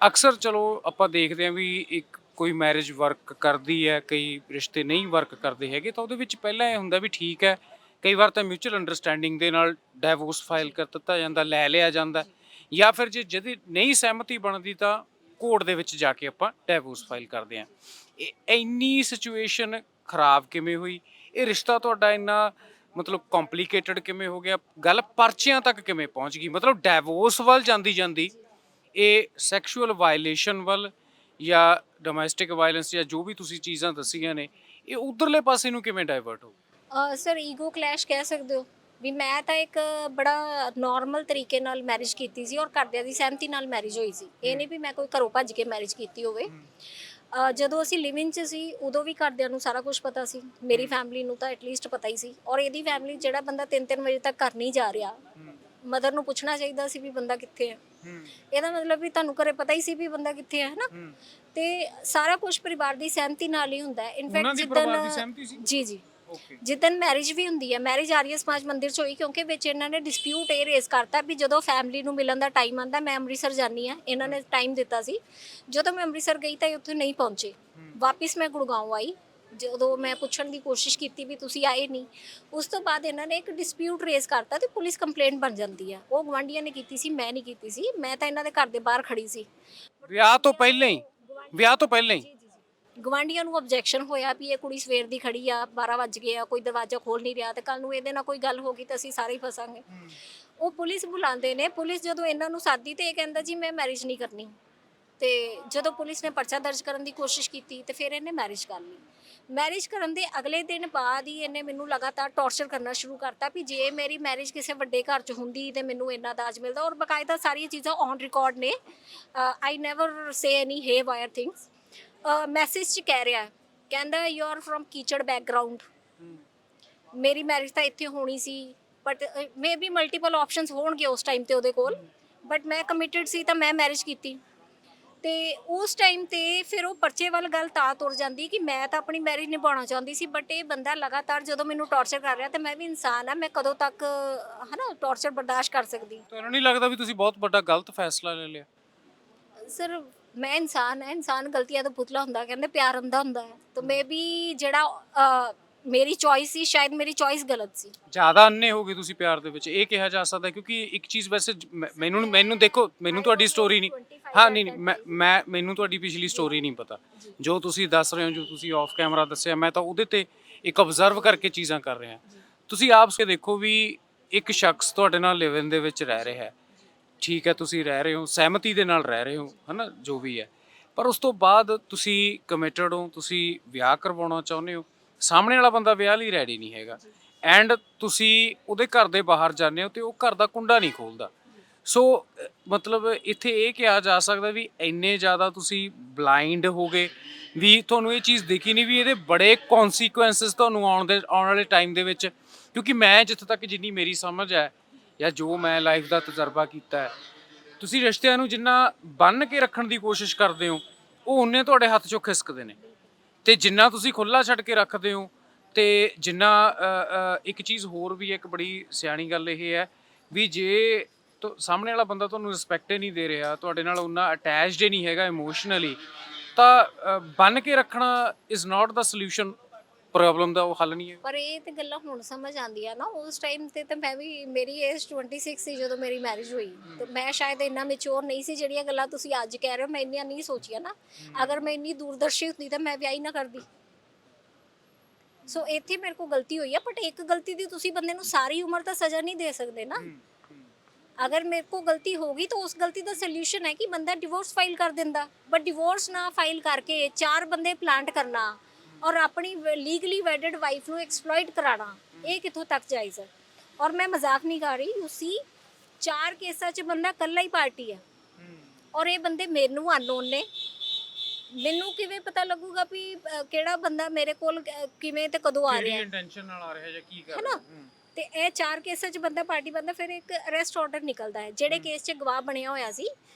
Speaker 1: ਅਕਸਰ ਚਲੋ ਆਪਾਂ ਦੇਖਦੇ ਹਾਂ ਵੀ ਇੱਕ ਕੋਈ ਮੈਰਿਜ ਵਰਕ ਕਰਦੀ ਹੈ, ਕਈ ਰਿਸ਼ਤੇ ਨਹੀਂ ਵਰਕ ਕਰਦੇ ਹੈਗੇ, ਤਾਂ ਉਹਦੇ ਵਿੱਚ ਪਹਿਲਾਂ ਇਹ ਹੁੰਦਾ ਵੀ ਠੀਕ ਹੈ, ਕਈ ਵਾਰ ਤਾਂ ਮਿਊਚੁਅਲ ਅੰਡਰਸਟੈਂਡਿੰਗ ਦੇ ਨਾਲ ਡਾਈਵੋਰਸ ਫਾਈਲ ਕਰ ਦਿੱਤਾ ਜਾਂਦਾ, ਲੈ ਲਿਆ ਜਾਂਦਾ, ਜਾਂ ਫਿਰ ਜੇ ਜਦੀ ਨਹੀਂ ਸਹਿਮਤੀ ਬਣਦੀ ਤਾਂ ਕੋਰਟ ਦੇ ਵਿੱਚ ਜਾ ਕੇ ਆਪਾਂ ਡਾਈਵੋਰਸ ਫਾਈਲ ਕਰਦੇ ਹਾਂ। ਇਹ ਇੰਨੀ ਸਿਚੁਏਸ਼ਨ ਖਰਾਬ ਕਿਵੇਂ ਹੋਈ? ਇਹ ਰਿਸ਼ਤਾ ਤੁਹਾਡਾ ਇੰਨਾ ਮਤਲਬ ਕੰਪਲਿਕੇਟਡ ਕਿਵੇਂ ਹੋ ਗਿਆ? ਗੱਲ ਪਰਚਿਆਂ ਤੱਕ ਕਿਵੇਂ ਪਹੁੰਚ ਗਈ? ਮਤਲਬ ਡਾਈਵੋਰਸ ਵੱਲ ਜਾਂਦੀ ਜਾਂਦੀ ਇਹ ਸੈਕਸ਼ੂਅਲ ਵਾਇਲੇਸ਼ਨ ਵੱਲ ਜਾਂ ਡੋਮੈਸਟਿਕ ਵਾਇਲੈਂਸ ਜਾਂ ਜੋ ਵੀ ਤੁਸੀਂ ਚੀਜ਼ਾਂ ਦੱਸੀਆਂ ਨੇ, ਇਹ ਉਧਰਲੇ ਪਾਸੇ ਨੂੰ ਕਿਵੇਂ ਡਾਇਵਰਟ ਹੋ?
Speaker 2: ਸਰ, ਈਗੋ ਕਲੈਸ਼ ਕਹਿ ਸਕਦੇ ਹੋ ਵੀ। ਮੈਂ ਤਾਂ ਇੱਕ ਬੜਾ ਨਾਰਮਲ ਤਰੀਕੇ ਨਾਲ ਮੈਰਿਜ ਕੀਤੀ ਸੀ, ਔਰ ਘਰਦਿਆਂ ਦੀ ਸਹਿਮਤੀ ਨਾਲ ਮੈਰਿਜ ਹੋਈ ਸੀ। ਇਹ ਨਹੀਂ ਵੀ ਮੈਂ ਕੋਈ ਘਰੋਂ ਭੱਜ ਕੇ ਮੈਰਿਜ ਕੀਤੀ ਹੋਵੇ। ਜਦੋਂ ਅਸੀਂ ਲਿਵਿੰਗ 'ਚ ਸੀ ਉਦੋਂ ਵੀ ਘਰਦਿਆਂ ਨੂੰ ਸਾਰਾ ਕੁਝ ਪਤਾ ਸੀ, ਮੇਰੀ ਫੈਮਿਲੀ ਨੂੰ ਤਾਂ ਐਟਲੀਸਟ ਪਤਾ ਹੀ ਸੀ। ਔਰ ਇਹਦੀ ਫੈਮਿਲੀ, ਜਿਹੜਾ ਬੰਦਾ 3-3 ਵਜੇ ਤੱਕ ਘਰ ਨਹੀਂ ਜਾ ਰਿਹਾ, ਮਦਰ ਨੂੰ ਪੁੱਛਣਾ ਚਾਹੀਦਾ ਸੀ ਵੀ ਬੰਦਾ ਕਿੱਥੇ ਹੈ। ਇਹਦਾ ਮਤਲਬ ਵੀ ਤੁਹਾਨੂੰ ਘਰੇ ਪਤਾ ਹੀ ਸੀ ਵੀ ਬੰਦਾ ਕਿੱਥੇ ਹੈ ਨਾ। ਤੇ ਸਾਰਾ ਕੁਝ ਪਰਿਵਾਰ ਦੀ ਸਹਿਮਤੀ ਨਾਲ ਹੀ ਹੁੰਦਾ ਹੈ। ਇਨਫੈਕਟ ਜੀ ਜਿੱਦਣ ਮੈਰਿਜ ਵੀ ਹੁੰਦੀ ਹੈ, ਮੈਰਿਜ ਆਰੀਆ ਸਮਾਜ ਮੰਦਿਰ 'ਚ ਹੋਈ, ਕਿਉਂਕਿ ਵਿੱਚ ਇਹਨਾਂ ਨੇ ਡਿਸਪਿਊਟ ਇਹ ਰੇਜ਼ ਕਰਤਾ ਵੀ ਜਦੋਂ ਫੈਮਿਲੀ ਨੂੰ ਮਿਲਣ ਦਾ ਟਾਈਮ ਆਉਂਦਾ, ਮੈਂ ਅੰਮ੍ਰਿਤਸਰ ਜਾਂਦੀ ਹਾਂ, ਇਹਨਾਂ ਨੇ ਟਾਈਮ ਦਿੱਤਾ ਸੀ। ਜਦੋਂ ਮੈਂ ਅੰਮ੍ਰਿਤਸਰ ਗਈ ਤਾਂ ਉੱਥੇ ਨਹੀਂ ਪਹੁੰਚੇ। ਵਾਪਿਸ ਮੈਂ ਗੁੜਗਾਉਂ ਆਈ, ਜਦੋਂ ਮੈਂ ਪੁੱਛਣ ਦੀ ਕੋਸ਼ਿਸ਼ ਕੀਤੀ ਵੀ ਤੁਸੀਂ ਆਏ ਨਹੀਂ, ਉਸ ਤੋਂ ਬਾਅਦ ਇਹਨਾਂ ਨੇ ਇੱਕ ਡਿਸਪਿਊਟ ਰੇਜ਼ ਕਰਤਾ ਤੇ ਪੁਲਿਸ ਕੰਪਲੇਂਟ ਬਣ ਜਾਂਦੀ ਆ। ਉਹ ਗਵਾਂਢੀਆਂ ਨੇ ਕੀਤੀ ਸੀ, ਮੈਂ ਨਹੀਂ ਕੀਤੀ ਸੀ। ਮੈਂ ਤਾਂ ਇਹਨਾਂ ਦੇ ਘਰ ਦੇ ਬਾਹਰ ਖੜੀ ਸੀ
Speaker 1: ਵਿਆਹ ਤੋਂ ਪਹਿਲਾਂ ਹੀ। ਵਿਆਹ ਤੋਂ ਪਹਿਲਾਂ ਹੀ
Speaker 2: ਗਵਾਂਢੀਆਂ ਨੂੰ ਆਬਜੈਕਸ਼ਨ ਹੋਇਆ ਵੀ ਇਹ ਕੁੜੀ ਸਵੇਰ ਦੀ ਖੜੀ ਆ, 12 ਵਜ ਗਏ ਆ, ਕੋਈ ਦਰਵਾਜ਼ਾ ਖੋਲ ਨਹੀਂ ਰਿਹਾ, ਤੇ ਕੱਲ ਨੂੰ ਇਹਦੇ ਨਾਲ ਕੋਈ ਗੱਲ ਹੋ ਗਈ ਤਾਂ ਅਸੀਂ ਸਾਰੇ ਹੀ ਫਸਾਂਗੇ। ਉਹ ਪੁਲਿਸ ਬੁਲਾਉਂਦੇ ਨੇ। ਪੁਲਿਸ ਜਦੋਂ ਇਹਨਾਂ ਨੂੰ ਸਾਦੀ ਤੇ ਇਹ ਕਹਿੰਦਾ ਜੀ ਮੈਂ ਮੈਰਿਜ ਨਹੀਂ ਕਰਨੀ। ਤੇ ਜਦੋਂ ਪੁਲਿਸ ਨੇ ਪਰਚਾ ਦਰਜ ਕਰਨ ਦੀ ਕੋਸ਼ਿਸ਼ ਕੀਤੀ ਤੇ ਫਿਰ ਇਹਨੇ ਮੈਰਿਜ ਕਰ ਲਈ। ਮੈਰਿਜ ਕਰਨ ਦੇ ਅਗਲੇ ਦਿਨ ਬਾਅਦ ਹੀ ਇਹਨੇ ਮੈਨੂੰ ਲਗਾਤਾਰ ਟੌਰਚਰ ਕਰਨਾ ਸ਼ੁਰੂ ਕਰਤਾ ਵੀ ਜੇ ਮੇਰੀ ਮੈਰਿਜ ਕਿਸੇ ਵੱਡੇ ਘਰ 'ਚ ਹੁੰਦੀ ਤੇ ਮੈਨੂੰ ਇੰਨਾ ਦਾਜ ਮਿਲਦਾ। ਔਰ ਬਕਾਇਦਾ ਸਾਰੀਆਂ ਚੀਜ਼ਾਂ ਔਨ ਰਿਕਾਰਡ ਨੇ। I never say any haywire things. Message 'ਚ ਕਹਿ ਰਿਹਾ, ਕਹਿੰਦਾ ਯੂ ਆਰ ਫਰੋਮ ਕੀਚੜ ਬੈਕਗਰਾਊਂਡ। ਮੇਰੀ ਮੈਰਿਜ ਤਾਂ ਇੱਥੇ ਹੋਣੀ ਸੀ, but maybe multiple options ਹੋਣਗੇ ਉਸ ਟਾਈਮ ਤੇ ਉਹਦੇ ਕੋਲ, ਬਟ ਮੈਂ ਕਮਿਟਡ ਸੀ ਤਾਂ ਮੈਂ ਮੈਰਿਜ ਕੀਤੀ। ਤੇ ਉਸ ਟਾਈਮ ਤੇ ਫਿਰ ਉਹ ਪਰਚੇ ਵੱਲ ਗੱਲ ਤਾਂ ਤੁਰ ਜਾਂਦੀ ਕਿ ਮੈਂ ਤਾਂ ਆਪਣੀ ਮੈਰਿਜ ਨਿਭਾਉਣਾ ਚਾਹੁੰਦੀ ਸੀ, ਬਟ ਇਹ ਬੰਦਾ ਲਗਾਤਾਰ ਜਦੋਂ ਮੈਨੂੰ ਟੌਰਚਰ ਕਰ ਰਿਹਾ, ਤੇ ਮੈਂ ਵੀ ਇਨਸਾਨ ਆ, ਮੈਂ ਕਦੋਂ ਤੱਕ ਹਨਾ ਟੌਰਚਰ ਬਰਦਾਸ਼ਤ ਕਰ ਸਕਦੀ।
Speaker 1: ਤੁਹਾਨੂੰ ਨਹੀਂ ਲੱਗਦਾ ਵੀ ਤੁਸੀਂ ਬਹੁਤ ਵੱਡਾ ਗਲਤ ਫੈਸਲਾ ਲੈ ਲਿਆ?
Speaker 2: ਸਰ ਮੈਂ ਇਨਸਾਨ ਹੈ, ਇਨਸਾਨ ਗਲਤੀਆਂ ਦਾ ਪੁਤਲਾ ਹੁੰਦਾ, ਕਹਿੰਦੇ ਪਿਆਰ ਅੰਧਾ ਹੁੰਦਾ ਹੈ, ਤਾਂ ਮੇ ਵੀ ਜਿਹੜਾ ਮੇਰੀ ਚੋਇਸ ਸੀ, ਸ਼ਾਇਦ ਮੇਰੀ ਚੋਇਸ ਗਲਤ ਸੀ।
Speaker 1: ਜ਼ਿਆਦਾ ਅੰਨੇ ਹੋ ਗਏ ਤੁਸੀਂ ਪਿਆਰ ਦੇ ਵਿੱਚ, ਇਹ ਕਿਹਾ ਜਾ ਸਕਦਾ? ਕਿਉਂਕਿ ਇੱਕ ਚੀਜ਼ ਵੈਸੇ ਮੈਨੂੰ ਦੇਖੋ, ਮੈਨੂੰ ਤੁਹਾਡੀ ਸਟੋਰੀ ਨਹੀਂ, ਹਾਂ ਨਹੀਂ ਨਹੀਂ, ਮੈਨੂੰ ਤੁਹਾਡੀ ਪਿਛਲੀ ਸਟੋਰੀ ਨਹੀਂ ਪਤਾ। ਜੋ ਤੁਸੀਂ ਦੱਸ ਰਹੇ ਹੋ, ਜੋ ਤੁਸੀਂ ਆਫ ਕੈਮਰਾ ਦੱਸਿਆ, ਮੈਂ ਤਾਂ ਉਹਦੇ ਤੇ ਇੱਕ ਆਬਜ਼ਰਵ ਕਰਕੇ ਚੀਜ਼ਾਂ ਕਰ ਰਿਹਾ। ਤੁਸੀਂ ਆਪ ਸੇ ਦੇਖੋ ਵੀ ਇੱਕ ਸ਼ਖਸ ਤੁਹਾਡੇ ਨਾਲ ਲਿਵ ਇਨ ਦੇ ਵਿੱਚ ਰਹਿ ਰਿਹਾ ਹੈ, ਠੀਕ ਹੈ, ਤੁਸੀਂ ਰਹਿ ਰਹੇ ਹੋ, ਸਹਿਮਤੀ ਦੇ ਨਾਲ ਰਹਿ ਰਹੇ ਹੋ, ਹਨਾ, ਜੋ ਵੀ ਹੈ, ਪਰ ਉਸ ਤੋਂ ਬਾਅਦ ਤੁਸੀਂ ਕਮਿਟਡ ਹੋ, ਤੁਸੀਂ ਵਿਆਹ ਕਰਵਾਉਣਾ ਚਾਹੁੰਦੇ ਹੋ, ਸਾਹਮਣੇ ਵਾਲਾ ਬੰਦਾ ਵਿਆਹ ਲਈ ਰੈਡੀ ਨਹੀਂ ਹੈਗਾ, ਐਂਡ ਤੁਸੀਂ ਉਹਦੇ ਘਰ ਦੇ ਬਾਹਰ ਜਾਂਦੇ ਹੋ ਤੇ ਉਹ ਘਰ ਦਾ ਕੁੰਡਾ ਨਹੀਂ ਖੋਲਦਾ। ਸੋ ਮਤਲਬ ਇੱਥੇ ਇਹ ਕਿਹਾ ਜਾ ਸਕਦਾ ਵੀ ਇੰਨੇ ਜ਼ਿਆਦਾ ਤੁਸੀਂ ਬਲਾਈਂਡ ਹੋ ਗਏ ਵੀ ਤੁਹਾਨੂੰ ਇਹ ਚੀਜ਼ ਦਿਖੀ ਨਹੀਂ ਵੀ ਇਹਦੇ ਬੜੇ ਕੌਨਸੀਕੁਐਂਸਸ ਤੁਹਾਨੂੰ ਆਉਣ ਵਾਲੇ ਟਾਈਮ ਦੇ ਵਿੱਚ। ਕਿਉਂਕਿ ਮੈਂ ਜਿੱਥੇ ਤੱਕ ਜਿੰਨੀ ਮੇਰੀ ਸਮਝ ਹੈ ਜਾਂ ਜੋ ਮੈਂ ਲਾਈਫ ਦਾ ਤਜਰਬਾ ਕੀਤਾ ਹੈ, ਤੁਸੀਂ ਰਿਸ਼ਤਿਆਂ ਨੂੰ ਜਿੰਨਾ ਬੰਨ੍ਹ ਕੇ ਰੱਖਣ ਦੀ ਕੋਸ਼ਿਸ਼ ਕਰਦੇ ਹੋ, ਉਹ ਉਨੇ ਤੁਹਾਡੇ ਹੱਥ 'ਚੋਂ ਖਿਸਕਦੇ ਨੇ, ਤੇ ਜਿੰਨਾ ਤੁਸੀਂ ਖੁੱਲਾ ਛੱਡ ਕੇ ਰੱਖਦੇ ਹੋ, ਤੇ ਜਿੰਨਾ ਇੱਕ ਚੀਜ਼ ਹੋਰ ਵੀ ਹੈ, ਇੱਕ ਬੜੀ ਸਿਆਣੀ ਗੱਲ ਇਹ ਹੈ ਵੀ ਜੇ ਸਾਹਮਣੇ ਵਾਲਾ ਬੰਦਾ ਤੁਹਾਨੂੰ ਰਿਸਪੈਕਟ ਹੀ ਨਹੀਂ ਦੇ ਰਿਹਾ, ਤੁਹਾਡੇ ਨਾਲ ਉਨਾ ਅਟੈਚਡ ਹੀ ਨਹੀਂ ਹੈਗਾ ਇਮੋਸ਼ਨਲੀ, ਤਾਂ ਬੰਨ੍ਹ ਕੇ ਰੱਖਣਾ is not the solution, problem ਦਾ ਉਹ ਹੱਲ ਨਹੀਂ ਹੈ।
Speaker 2: ਪਰ ਇਹ ਤੇ ਗੱਲਾਂ ਹੁਣ ਸਮਝ ਆਉਂਦੀਆਂ ਨਾ, ਉਸ ਟਾਈਮ ਤੇ ਤਾਂ ਮੈਂ ਵੀ, ਮੇਰੀ ਏਜ 26 ਸੀ ਜਦੋਂ ਮੇਰੀ ਮੈਰਿਜ ਹੋਈ, ਤੇ ਮੈਂ ਸ਼ਾਇਦ ਇੰਨਾ ਮੈਚੁਰ ਨਹੀਂ ਸੀ। ਜਿਹੜੀਆਂ ਗੱਲਾਂ ਤੁਸੀਂ ਅੱਜ ਕਹਿ ਰਹੇ ਹੋ, ਮੈਂ ਇੰਨੀਆਂ ਨਹੀਂ ਸੋਚੀਆਂ ਨਾ। ਅਗਰ ਮੈਂ ਇੰਨੀ ਦੂਰਦਰਸ਼ੀ ਹੁੰਦੀ ਤਾਂ ਮੈਂ ਵਿਆਹ ਹੀ ਨਾ ਕਰਦੀ। ਸੋ ਇੱਥੇ ਮੇਰੇ ਕੋਲ ਗਲਤੀ ਹੋਈ ਆ, ਬਟ ਇੱਕ ਗਲਤੀ ਦੀ ਤੁਸੀਂ ਬੰਦੇ ਨੂੰ ਸਾਰੀ ਉਮਰ ਤਾਂ ਸਜ਼ਾ ਨਹੀਂ ਦੇ ਸਕਦੇ ਨਾ। ਅਗਰ ਮੇਰੇ ਕੋ ਗਲਤੀ ਹੋ ਗਈ ਤਾਂ ਉਸ ਗਲਤੀ ਦਾ ਸੋਲੂਸ਼ਨ ਹੈ ਕਿ ਬੰਦਾ ਡਿਵੋਰਸ ਫਾਈਲ ਕਰ ਦਿੰਦਾ, ਬਟ ਡਿਵੋਰਸ ਨਾ ਫਾਈਲ ਕਰਕੇ 4 ਬੰਦੇ ਪਲਾਂਟ ਕਰਨਾ ਔਰ ਆਪਣੀ ਲੀਗਲੀ ਵੈਡਡ ਵਾਈਫ ਨੂੰ ਐਕਸਪਲੋਇਟ ਕਰਾਣਾ, ਇਹ ਕਿੱਥੋਂ ਤੱਕ ਜਾਇਜ਼ ਹੈ? ਔਰ ਮੈਂ ਮਜ਼ਾਕ ਨਹੀਂ ਕਰ ਰਹੀ, ਉਸੀ 4 ਕੇਸਾਂ 'ਚ ਬੰਦਾ ਇਕੱਲਾ ਹੀ ਪਾਰਟੀ ਹੈ, ਔਰ ਇਹ ਬੰਦੇ ਮੈਨੂੰ ਅਨਨੋਨ ਨੇ। ਮੈਨੂੰ ਕਿਵੇਂ ਪਤਾ ਲੱਗੂਗਾ ਵੀ ਕਿਹੜਾ ਬੰਦਾ ਮੇਰੇ ਕੋਲ ਕਿਵੇਂ ਤੇ ਕਦੋਂ ਆ ਰਿਹਾ ਹੈ,
Speaker 1: ਇੰਟੈਂਸ਼ਨ ਨਾਲ ਆ ਰਿਹਾ ਜਾਂ ਕੀ ਕਰ
Speaker 2: ਹੈਨਾ? ਤੇ ਇਹ 4 ਕੇਸਾਂ 'ਚ ਬੰਦਾ ਪਾਰਟੀ ਬੰਦਾ, ਫਿਰ ਇੱਕ ਅਰੈਸਟ ਆਰਡਰ ਨਿਕਲਦਾ ਹੈ। ਜਿਹੜੇ ਕੇਸ 'ਚ ਗਵਾਹ ਬਣਿਆ ਹੋਇਆ ਸੀ,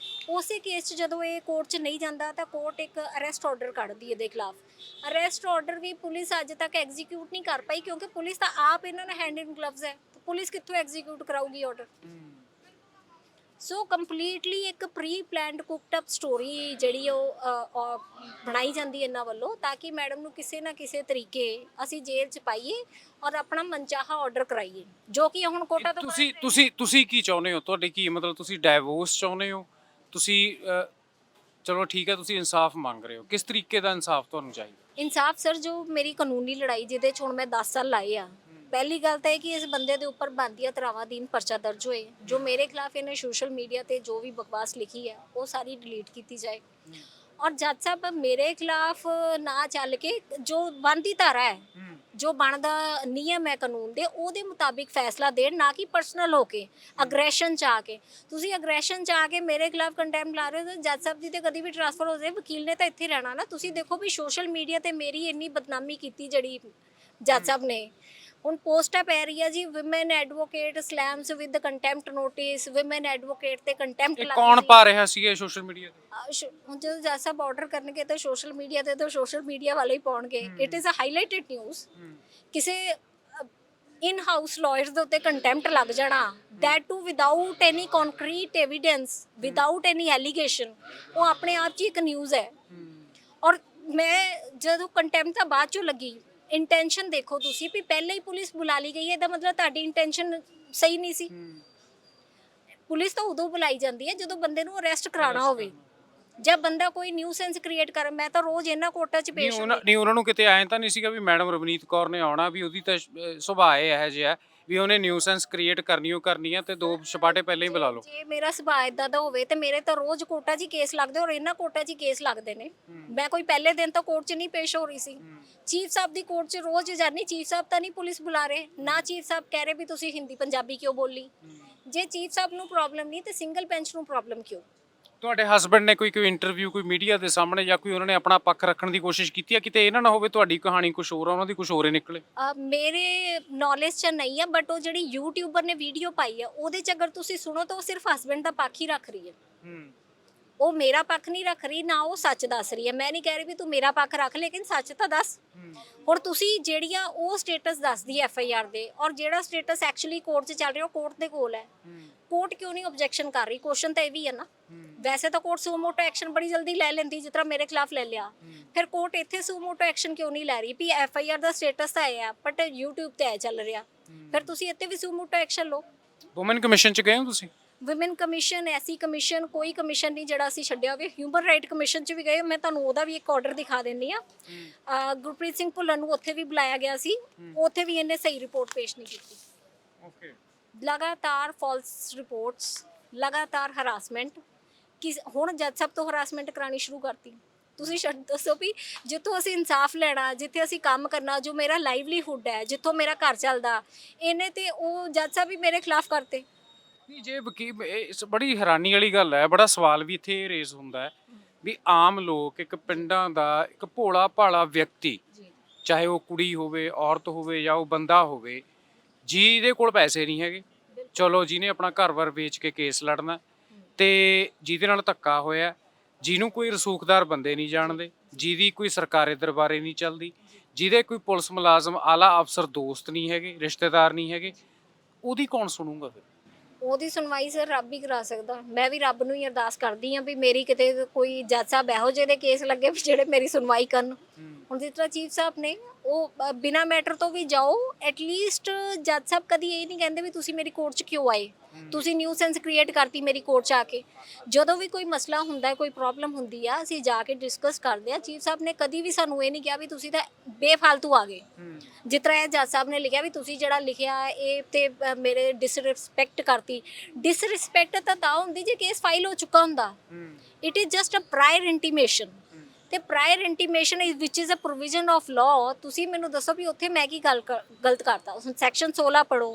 Speaker 2: ਉਸੇ ਕੇਸ 'ਚ ਜਦੋਂ ਇਹ ਕੋਰਟ 'ਚ ਨਹੀਂ ਜਾਂਦਾ ਤਾਂ ਕੋਰਟ ਇੱਕ ਅਰੈਸਟ ਆਰਡਰ ਕੱਢਦੀ ਹੈ ਇਹਦੇ ਖਿਲਾਫ। ਅਰੈਸਟ ਆਰਡਰ ਵੀ ਪੁਲਿਸ ਅੱਜ ਤੱਕ ਐਗਜ਼ੀਕਿਊਟ ਨਹੀਂ ਕਰ ਪਾਈ, ਕਿਉਂਕਿ ਪੁਲਿਸ ਤਾਂ ਆਪ ਇਹਨਾਂ ਨਾਲ ਹੈਂਡ ਇਨ ਗਲਵਜ਼ ਹੈ, ਪੁਲਿਸ ਕਿੱਥੋਂ ਐਗਜ਼ੀਕਿਊਟ ਕਰਾਊਗੀ ਆਰਡਰ? ਸੋ ਕੰਪਲੀਟਲੀ ਇੱਕ pre planned cooked up story ਜਿਹੜੀ ਉਹ ਬਣਾਈ ਜਾਂਦੀ ਇਹਨਾਂ ਵੱਲੋਂ, ਤਾਂ ਕਿ ਮੈਡਮ ਨੂੰ ਕਿਸੇ ਨਾ ਕਿਸੇ ਤਰੀਕੇ ਅਸੀਂ ਜੇਲ੍ਹ 'ਚ ਪਾਈਏ ਔਰ ਆਪਣਾ ਮਨਚਾਹਾ ਆਰਡਰ ਕਰਾਈਏ, ਜੋ ਕਿ ਹੁਣ ਕੋਟਾ ਤੋਂ
Speaker 1: ਤੁਸੀਂ ਕੀ ਚਾਹੁੰਦੇ ਹੋ? ਤੁਹਾਡੇ ਕੀ ਮਤਲਬ, ਤੁਸੀਂ ਡਾਈਵੋਰਸ ਚਾਹੁੰਦੇ ਹੋ? ਤੁਸੀਂ ਚਲੋ ਠੀਕ ਹੈ, ਤੁਸੀਂ ਇਨਸਾਫ ਮੰਗ ਰਹੇ ਹੋ, ਕਿਸ ਤਰੀਕੇ ਦਾ ਇਨਸਾਫ ਤੁਹਾਨੂੰ ਚਾਹੀਦਾ?
Speaker 2: ਇਨਸਾਫ ਸਰ, ਜੋ ਮੇਰੀ ਕਾਨੂੰਨੀ ਲੜਾਈ ਜਿਹਦੇ 'ਚ ਹੁਣ ਮੈਂ 10 ਸਾਲ ਲਾਏ ਆ, ਪਹਿਲੀ ਗੱਲ ਤਾਂ ਇਹ ਕਿ ਇਸ ਬੰਦੇ ਦੇ ਉੱਪਰ ਬਣਦੀਆਂ ਧਾਰਾਵਾਂ ਅਧੀਨ ਪਰਚਾ ਦਰਜ ਹੋਏ, ਜੋ ਮੇਰੇ ਖਿਲਾਫ ਇਹਨੇ ਸੋਸ਼ਲ ਮੀਡੀਆ ਤੇ ਜੋ ਵੀ ਬਕਵਾਸ ਲਿਖੀ ਹੈ ਉਹ ਸਾਰੀ ਡਿਲੀਟ ਕੀਤੀ ਜਾਏ, ਔਰ ਜੱਜ ਸਾਹਿਬ ਮੇਰੇ ਖਿਲਾਫ ਨਾ ਚੱਲ ਕੇ ਜੋ ਬਣਦੀ ਧਾਰਾ ਹੈ, ਜੋ ਬਣਦਾ ਨਿਯਮ ਹੈ ਕਾਨੂੰਨ ਦੇ, ਉਹਦੇ ਮੁਤਾਬਿਕ ਫੈਸਲਾ ਦੇਣ, ਨਾ ਕਿ ਪਰਸਨਲ ਹੋ ਕੇ ਅਗਰੈਸ਼ਨ 'ਚ ਆ ਕੇ। ਤੁਸੀਂ ਅਗਰੈਸ਼ਨ 'ਚ ਆ ਕੇ ਮੇਰੇ ਖਿਲਾਫ ਕੰਟੈਂਪਟ ਲਾ ਰਹੇ ਹੋ, ਜੱਜ ਸਾਹਿਬ ਦੀ ਤੇ ਕਦੀ ਵੀ ਟ੍ਰਾਂਸਫਰ ਹੋ ਜਾਏ, ਵਕੀਲ ਨੇ ਤਾਂ ਇੱਥੇ ਰਹਿਣਾ ਨਾ। ਤੁਸੀਂ ਦੇਖੋ ਵੀ ਸੋਸ਼ਲ ਮੀਡੀਆ ਤੇ ਮੇਰੀ ਇੰਨੀ ਬਦਨਾਮੀ ਕੀਤੀ ਜਿਹੜੀ ਜੱਜ ਸਾਹਿਬ ਨੇ। ਹੁਣ ਪੋਸਟਾਂ ਪੈ ਰਹੀ ਆ ਜੀ, women advocate slams with contempt notice, women advocate ਤੇ ਕੰਟੈਂਪਟ
Speaker 1: ਇਹ ਕੌਣ ਪਾ ਰਿਹਾ ਸੀ ਇਹ ਸੋਸ਼ਲ ਮੀਡੀਆ ਤੇ?
Speaker 2: ਹੁਣ ਜਦੋਂ ਜੱਜ ਸਾਹਿਬ ਆਰਡਰ ਕਰਨਗੇ ਤਾਂ ਸੋਸ਼ਲ ਮੀਡੀਆ ਤੇ ਤਾਂ ਸੋਸ਼ਲ ਮੀਡੀਆ ਵਾਲੇ ਹੀ ਪਾਉਣਗੇ। It is a highlighted news. ਕਿਸੇ ਇਨ ਹਾਊਸ ਲਾਇਰਸ ਦੇ ਉੱਤੇ ਕੰਟੈਂਪਟ ਲੱਗ ਜਾਣਾ, that too without any concrete evidence, without any allegation, ਉਹ ਆਪਣੇ ਆਪ 'ਚ ਇੱਕ ਨਿਊਜ਼ ਹੈ। ਔਰ ਮੈਂ ਜਦੋਂ ਕੰਟੈਂਪਟ ਤਾਂ ਬਾਅਦ 'ਚੋਂ ਲੱਗੀ, ਇੰਟੈਂਸ਼ਨ ਦੇਖੋ ਤੁਸੀਂ ਵੀ ਪਹਿਲਾਂ ਹੀ ਪੁਲਿਸ ਬੁਲਾ ਲਈ ਗਈ ਹੈ, ਇਹਦਾ ਮਤਲਬ ਤੁਹਾਡੀ ਇੰਟੈਂਸ਼ਨ ਸਹੀ ਨਹੀਂ ਸੀ। ਪੁਲਿਸ ਤਾਂ ਉਦੋਂ ਬੁਲਾਈ ਜਾਂਦੀ ਹੈ ਜਦੋਂ ਬੰਦੇ ਨੂੰ ਅਰੈਸਟ ਕਰਾਉਣਾ ਹੋਵੇ, ਜਦ ਬੰਦਾ ਕੋਈ ਨਿਊਸੈਂਸ ਕ੍ਰੀਏਟ ਕਰ। ਮੈਂ ਤਾਂ ਰੋਜ਼ ਇਹਨਾਂ ਕੋਰਟਾਂ 'ਚ ਪੇਸ਼
Speaker 1: ਨਹੀਂ, ਉਹਨਾਂ ਨੂੰ ਕਿਤੇ ਐਂ ਤਾਂ ਨਹੀਂ ਸੀਗਾ ਵੀ ਮੈਡਮ ਰਵਨੀਤ ਕੌਰ ਨੇ ਆਉਣਾ, ਵੀ ਉਹਦੀ ਤਾਂ ਸੁਭਾਅ ਇਹੋ ਜਿਹਾ ਵੀ ਉਹਨੇ ਨਿਊਸੈਂਸ ਕ੍ਰੀਏਟ ਕਰਨੀ ਹੈ ਤੇ 2 ਛਪਾਟੇ ਪਹਿਲਾਂ ਹੀ ਬੁਲਾ ਲਓ।
Speaker 2: ਜੇ ਮੇਰਾ ਸੁਭਾਅ ਇਦਾਂ ਦਾ ਹੋਵੇ ਤੇ ਮੇਰੇ ਤਾਂ ਰੋਜ਼ ਕੋਰਟਾਂ 'ਚ ਹੀ ਕੇਸ ਲੱਗਦੇ, ਔਰ ਇਹਨਾਂ ਕੋਰਟਾਂ 'ਚ ਹੀ ਕੇਸ ਲੱਗਦੇ ਨੇ। ਮੈਂ ਕੋਈ ਪਹਿਲੇ ਦਿਨ ਤਾਂ ਕੋਰਟ 'ਚ ਨਹੀਂ ਪੇਸ਼ ਹੋ ਰਹੀ ਸੀ। ਚੀਫ ਸਾਹਿਬ ਦੀ ਕੋਰਟ 'ਚ ਰੋਜ਼ ਜਾਨੀ, ਚੀਫ ਸਾਹਿਬ ਤਾਂ ਨਹੀਂ ਪੁਲਿਸ ਬੁਲਾ ਰਹੇ ਨਾ, ਚੀਫ ਸਾਹਿਬ ਕਹਿ ਰਹੇ ਵੀ ਤੁਸੀਂ ਹਿੰਦੀ ਪੰਜਾਬੀ ਕਿਉਂ ਬੋਲੀ। ਜੇ ਚੀਫ ਸਾਹਿਬ ਨੂੰ ਪ੍ਰੋਬਲਮ ਨਹੀਂ ਤੇ ਸਿੰਗਲ ਬੈਂਚ ਨੂੰ ਪ੍ਰੋਬਲਮ ਕਿਉਂ?
Speaker 1: ਤੁਹਾਡੇ ਹਸਬੰਡ ਨੇ ਕੋਈ ਇੰਟਰਵਿਊ, ਕੋਈ ਮੀਡੀਆ ਦੇ ਸਾਹਮਣੇ ਜਾਂ ਕੋਈ ਉਹਨਾਂ ਨੇ ਆਪਣਾ ਪੱਖ ਰੱਖਣ ਦੀ ਕੋਸ਼ਿਸ਼ ਕੀਤੀ ਹੈ? ਕਿਤੇ ਇਹਨਾਂ ਨਾ ਹੋਵੇ ਤੁਹਾਡੀ ਕਹਾਣੀ ਕੁਝ ਹੋਰ ਆ, ਉਹਨਾਂ ਦੀ ਕੁਝ ਹੋਰ ਹੀ ਨਿਕਲੇ।
Speaker 2: ਮੇਰੇ ਨੌਲੇਜ 'ਚ ਨਹੀਂ ਆ, ਬਟ ਉਹ ਜਿਹੜੀ ਯੂਟਿਊਬਰ ਨੇ ਵੀਡੀਓ ਪਾਈ ਆ ਉਹਦੇ 'ਚ ਅਗਰ ਤੁਸੀਂ ਸੁਣੋ ਤਾਂ ਉਹ ਸਿਰਫ ਹਸਬੈਂਡ ਦਾ ਪੱਖ ਹੀ ਰੱਖ ਰਹੀ ਹੈ। ਉਹ ਮੇਰਾ ਪੱਖ ਨਹੀਂ ਰੱਖ ਰਹੀ, ਨਾ ਉਹ ਸੱਚ ਦੱਸ ਰਹੀ ਹੈ। ਮੈਂ ਨਹੀਂ ਕਹਿ ਰਹੀ ਵੀ ਤੂੰ ਮੇਰਾ ਪੱਖ ਰੱਖ, ਲੇਕਿਨ ਸੱਚ ਤਾਂ ਦੱਸ। ਹੁਣ ਤੁਸੀਂ ਜਿਹੜੀਆਂ ਉਹ ਸਟੇਟਸ ਦੱਸਦੀ ਹੈ FIR ਦੇ, ਔਰ ਜਿਹੜਾ ਸਟੇਟਸ ਐਕਚੁਅਲੀ ਕੋਰਟ 'ਚ ਚੱਲ ਰਿਹਾ ਉਹ ਕੋਰਟ ਦੇ ਕੋਲ ਹੈ। ਕੋਰਟ ਕਿਉਂ ਨਹੀਂ ਆਬਜੈਕਸ਼ਨ ਕਰ ਰਹੀ? ਕੁਐਸਚਨ ਤਾਂ ਇਹ ਵੀ ਹੈ ਨਾ। ਵੈਸੇ ਤਾਂ ਕੋਰਟ ਸੂਮੋਟੋ ਐਕਸ਼ਨ ਬੜੀ ਜਲਦੀ ਲੈ ਲੈਂਦੀ, ਜਿਸ ਤਰ੍ਹਾਂ ਮੇਰੇ ਖਿਲਾਫ ਲੈ ਲਿਆ। ਫਿਰ ਕੋਰਟ ਇੱਥੇ ਸੂਮੋਟੋ ਐਕਸ਼ਨ ਕਿਉਂ ਨਹੀਂ ਲੈ ਰਹੀ ਵੀ FIR ਦਾ ਸਟੇਟਸ ਤਾਂ ਇਹ ਆ, ਬਟ YouTube ਤੇ ਐ ਚੱਲ ਰਿਹਾ, ਫਿਰ ਤੁਸੀਂ ਇੱਥੇ ਵੀ ਸੂਮੋਟੋ ਐਕਸ਼ਨ ਲਓ।
Speaker 1: ਵੂਮਨ ਕਮਿਸ਼ਨ 'ਚ ਗਏ ਹੋ ਤੁਸੀਂ?
Speaker 2: ਵਿਮਨ ਕਮਿਸ਼ਨ, ਐਸੀ ਕਮਿਸ਼ਨ, ਕੋਈ ਕਮਿਸ਼ਨ ਨਹੀਂ ਜਿਹੜਾ ਅਸੀਂ ਛੱਡਿਆ ਹੋਵੇ। ਹਿਊਮਨ ਰਾਈਟ ਕਮਿਸ਼ਨ 'ਚ ਵੀ ਗਏ, ਮੈਂ ਤੁਹਾਨੂੰ ਉਹਦਾ ਵੀ ਇੱਕ ਆਰਡਰ ਦਿਖਾ ਦਿੰਦੀ ਆ। ਗੁਰਪ੍ਰੀਤ ਸਿੰਘ ਭੁੱਲਰ ਨੂੰ ਉੱਥੇ ਵੀ ਬੁਲਾਇਆ ਗਿਆ ਸੀ, ਉੱਥੇ ਵੀ ਇਹਨੇ ਸਹੀ ਰਿਪੋਰਟ ਪੇਸ਼ ਨਹੀਂ ਕੀਤੀ।
Speaker 1: ਓਕੇ।
Speaker 2: ਲਗਾਤਾਰ ਫਾਲਸ ਰਿਪੋਰਟਸ, ਲਗਾਤਾਰ ਹਰਾਸਮੈਂਟ। ਕਿ ਹੁਣ ਜੱਜ ਸਾਹਿਬ ਤੋਂ ਹਰਾਸਮੈਂਟ ਕਰਾਉਣੀ ਸ਼ੁਰੂ ਕਰਤੀ। ਤੁਸੀਂ ਦੱਸੋ ਵੀ ਜਿੱਥੋਂ ਅਸੀਂ ਇਨਸਾਫ ਲੈਣਾ, ਜਿੱਥੇ ਅਸੀਂ ਕੰਮ ਕਰਨਾ, ਜੋ ਮੇਰਾ ਲਾਈਵਲੀਹੁੱਡ ਹੈ, ਜਿੱਥੋਂ ਮੇਰਾ ਘਰ ਚੱਲਦਾ, ਇਹਨੇ ਤੇ ਉਹ ਜੱਜ ਸਾਹਿਬ ਵੀ ਮੇਰੇ ਖਿਲਾਫ ਕਰਤੇ।
Speaker 1: ਨਹੀਂ, ਜੇ ਵਕੀਲ, ਇਹ ਬੜੀ ਹੈਰਾਨੀ ਵਾਲੀ ਗੱਲ ਹੈ। ਬੜਾ ਸਵਾਲ ਵੀ ਇੱਥੇ ਰੇਜ਼ ਹੁੰਦਾ ਹੈ ਵੀ ਆਮ ਲੋਕ, ਇੱਕ ਪਿੰਡਾਂ ਦਾ ਇੱਕ ਭੋਲਾ ਭਾਲਾ ਵਿਅਕਤੀ, ਚਾਹੇ ਉਹ ਕੁੜੀ ਹੋਵੇ, ਔਰਤ ਹੋਵੇ, ਜਾਂ ਉਹ ਬੰਦਾ ਹੋਵੇ, ਜਿਹਦੇ ਕੋਲ ਪੈਸੇ ਨਹੀਂ ਹੈਗੇ, ਚਲੋ ਜਿਹਨੇ ਆਪਣਾ ਘਰ-ਬਾਰ ਵੇਚ ਕੇ ਕੇਸ ਲੜਨਾ, ਤੇ ਜਿਹਦੇ ਨਾਲ ਧੱਕਾ ਹੋਇਆ, ਜਿਹਨੂੰ ਕੋਈ ਰਸੂਖਦਾਰ ਬੰਦੇ ਨਹੀਂ ਜਾਣਦੇ, ਜਿਹਦੀ ਕੋਈ ਸਰਕਾਰੀ ਦਰਬਾਰੇ ਨਹੀਂ ਚੱਲਦੀ, ਜਿਹਦੇ ਕੋਈ ਪੁਲਿਸ ਮੁਲਾਜ਼ਮ, ਆਲਾ ਅਫਸਰ ਦੋਸਤ ਨਹੀਂ ਹੈਗੇ, ਰਿਸ਼ਤੇਦਾਰ ਨਹੀਂ ਹੈਗੇ, ਉਹਦੀ ਕੌਣ ਸੁਣੂਗਾ ਫਿਰ?
Speaker 2: ਉਹਦੀ ਸੁਣਵਾਈ ਸਰ ਰੱਬ ਹੀ ਕਰਾ ਸਕਦਾ। ਮੈਂ ਵੀ ਰੱਬ ਨੂੰ ਹੀ ਅਰਦਾਸ ਕਰਦੀ ਹਾਂ ਵੀ ਮੇਰੀ ਕਿਤੇ ਕੋਈ ਜੱਜ ਸਾਹਿਬ ਇਹੋ ਜਿਹੇ ਦੇ ਕੇਸ ਲੱਗੇ ਵੀ ਜਿਹੜੇ ਮੇਰੀ ਸੁਣਵਾਈ ਕਰਨ। ਹੁਣ ਜਿਸ ਤਰ੍ਹਾਂ ਚੀਫ ਸਾਹਿਬ ਨੇ, ਉਹ ਬਿਨਾ ਮੈਟਰ ਤੋਂ ਵੀ ਜਾਓ, ਐਟਲੀਸਟ ਜੱਜ ਸਾਹਿਬ ਕਦੀ ਇਹ ਨਹੀਂ ਕਹਿੰਦੇ ਵੀ ਤੁਸੀਂ ਮੇਰੀ ਕੋਰਟ 'ਚ ਕਿਉਂ ਆਏ, ਤੁਸੀਂ ਨਿਊਸੈਂਸ ਕ੍ਰੀਏਟ ਕਰਤੀ ਮੇਰੀ ਕੋਰਟ 'ਚ ਆ ਕੇ। ਜਦੋਂ ਵੀ ਕੋਈ ਮਸਲਾ ਹੁੰਦਾ, ਕੋਈ ਪ੍ਰੋਬਲਮ ਹੁੰਦੀ ਆ, ਅਸੀਂ ਜਾ ਕੇ ਡਿਸਕਸ ਕਰਦੇ ਹਾਂ। ਚੀਫ ਸਾਹਿਬ ਨੇ ਕਦੀ ਵੀ ਸਾਨੂੰ ਇਹ ਨਹੀਂ ਕਿਹਾ ਵੀ ਤੁਸੀਂ ਤਾਂ ਬੇਫਾਲਤੂ ਆ ਗਏ। ਜਿਸ ਤਰ੍ਹਾਂ ਇਹ ਜੱਜ ਸਾਹਿਬ ਨੇ ਲਿਖਿਆ ਵੀ ਤੁਸੀਂ ਜਿਹੜਾ ਲਿਖਿਆ ਇਹ ਤੇ ਮੇਰੇ ਡਿਸਰਿਸਪੈਕਟ ਕਰਤੀ। ਡਿਸਰਿਸਪੈਕਟ ਤਾਂ ਹੁੰਦੀ ਜੇ ਕੇਸ ਫਾਈਲ ਹੋ ਚੁੱਕਾ ਹੁੰਦਾ। It is just a prior intimation, ਤੇ ਪ੍ਰਾਇਰ ਇੰਟੀਮੇਸ਼ਨ ਵਿਚ is a provision of law. ਤੁਸੀਂ ਮੈਨੂੰ ਦੱਸੋ ਵੀ ਉੱਥੇ ਮੈਂ ਕੀ ਗਲਤ ਕਰਤਾ? ਸੈਕਸ਼ਨ 16 ਪੜੋ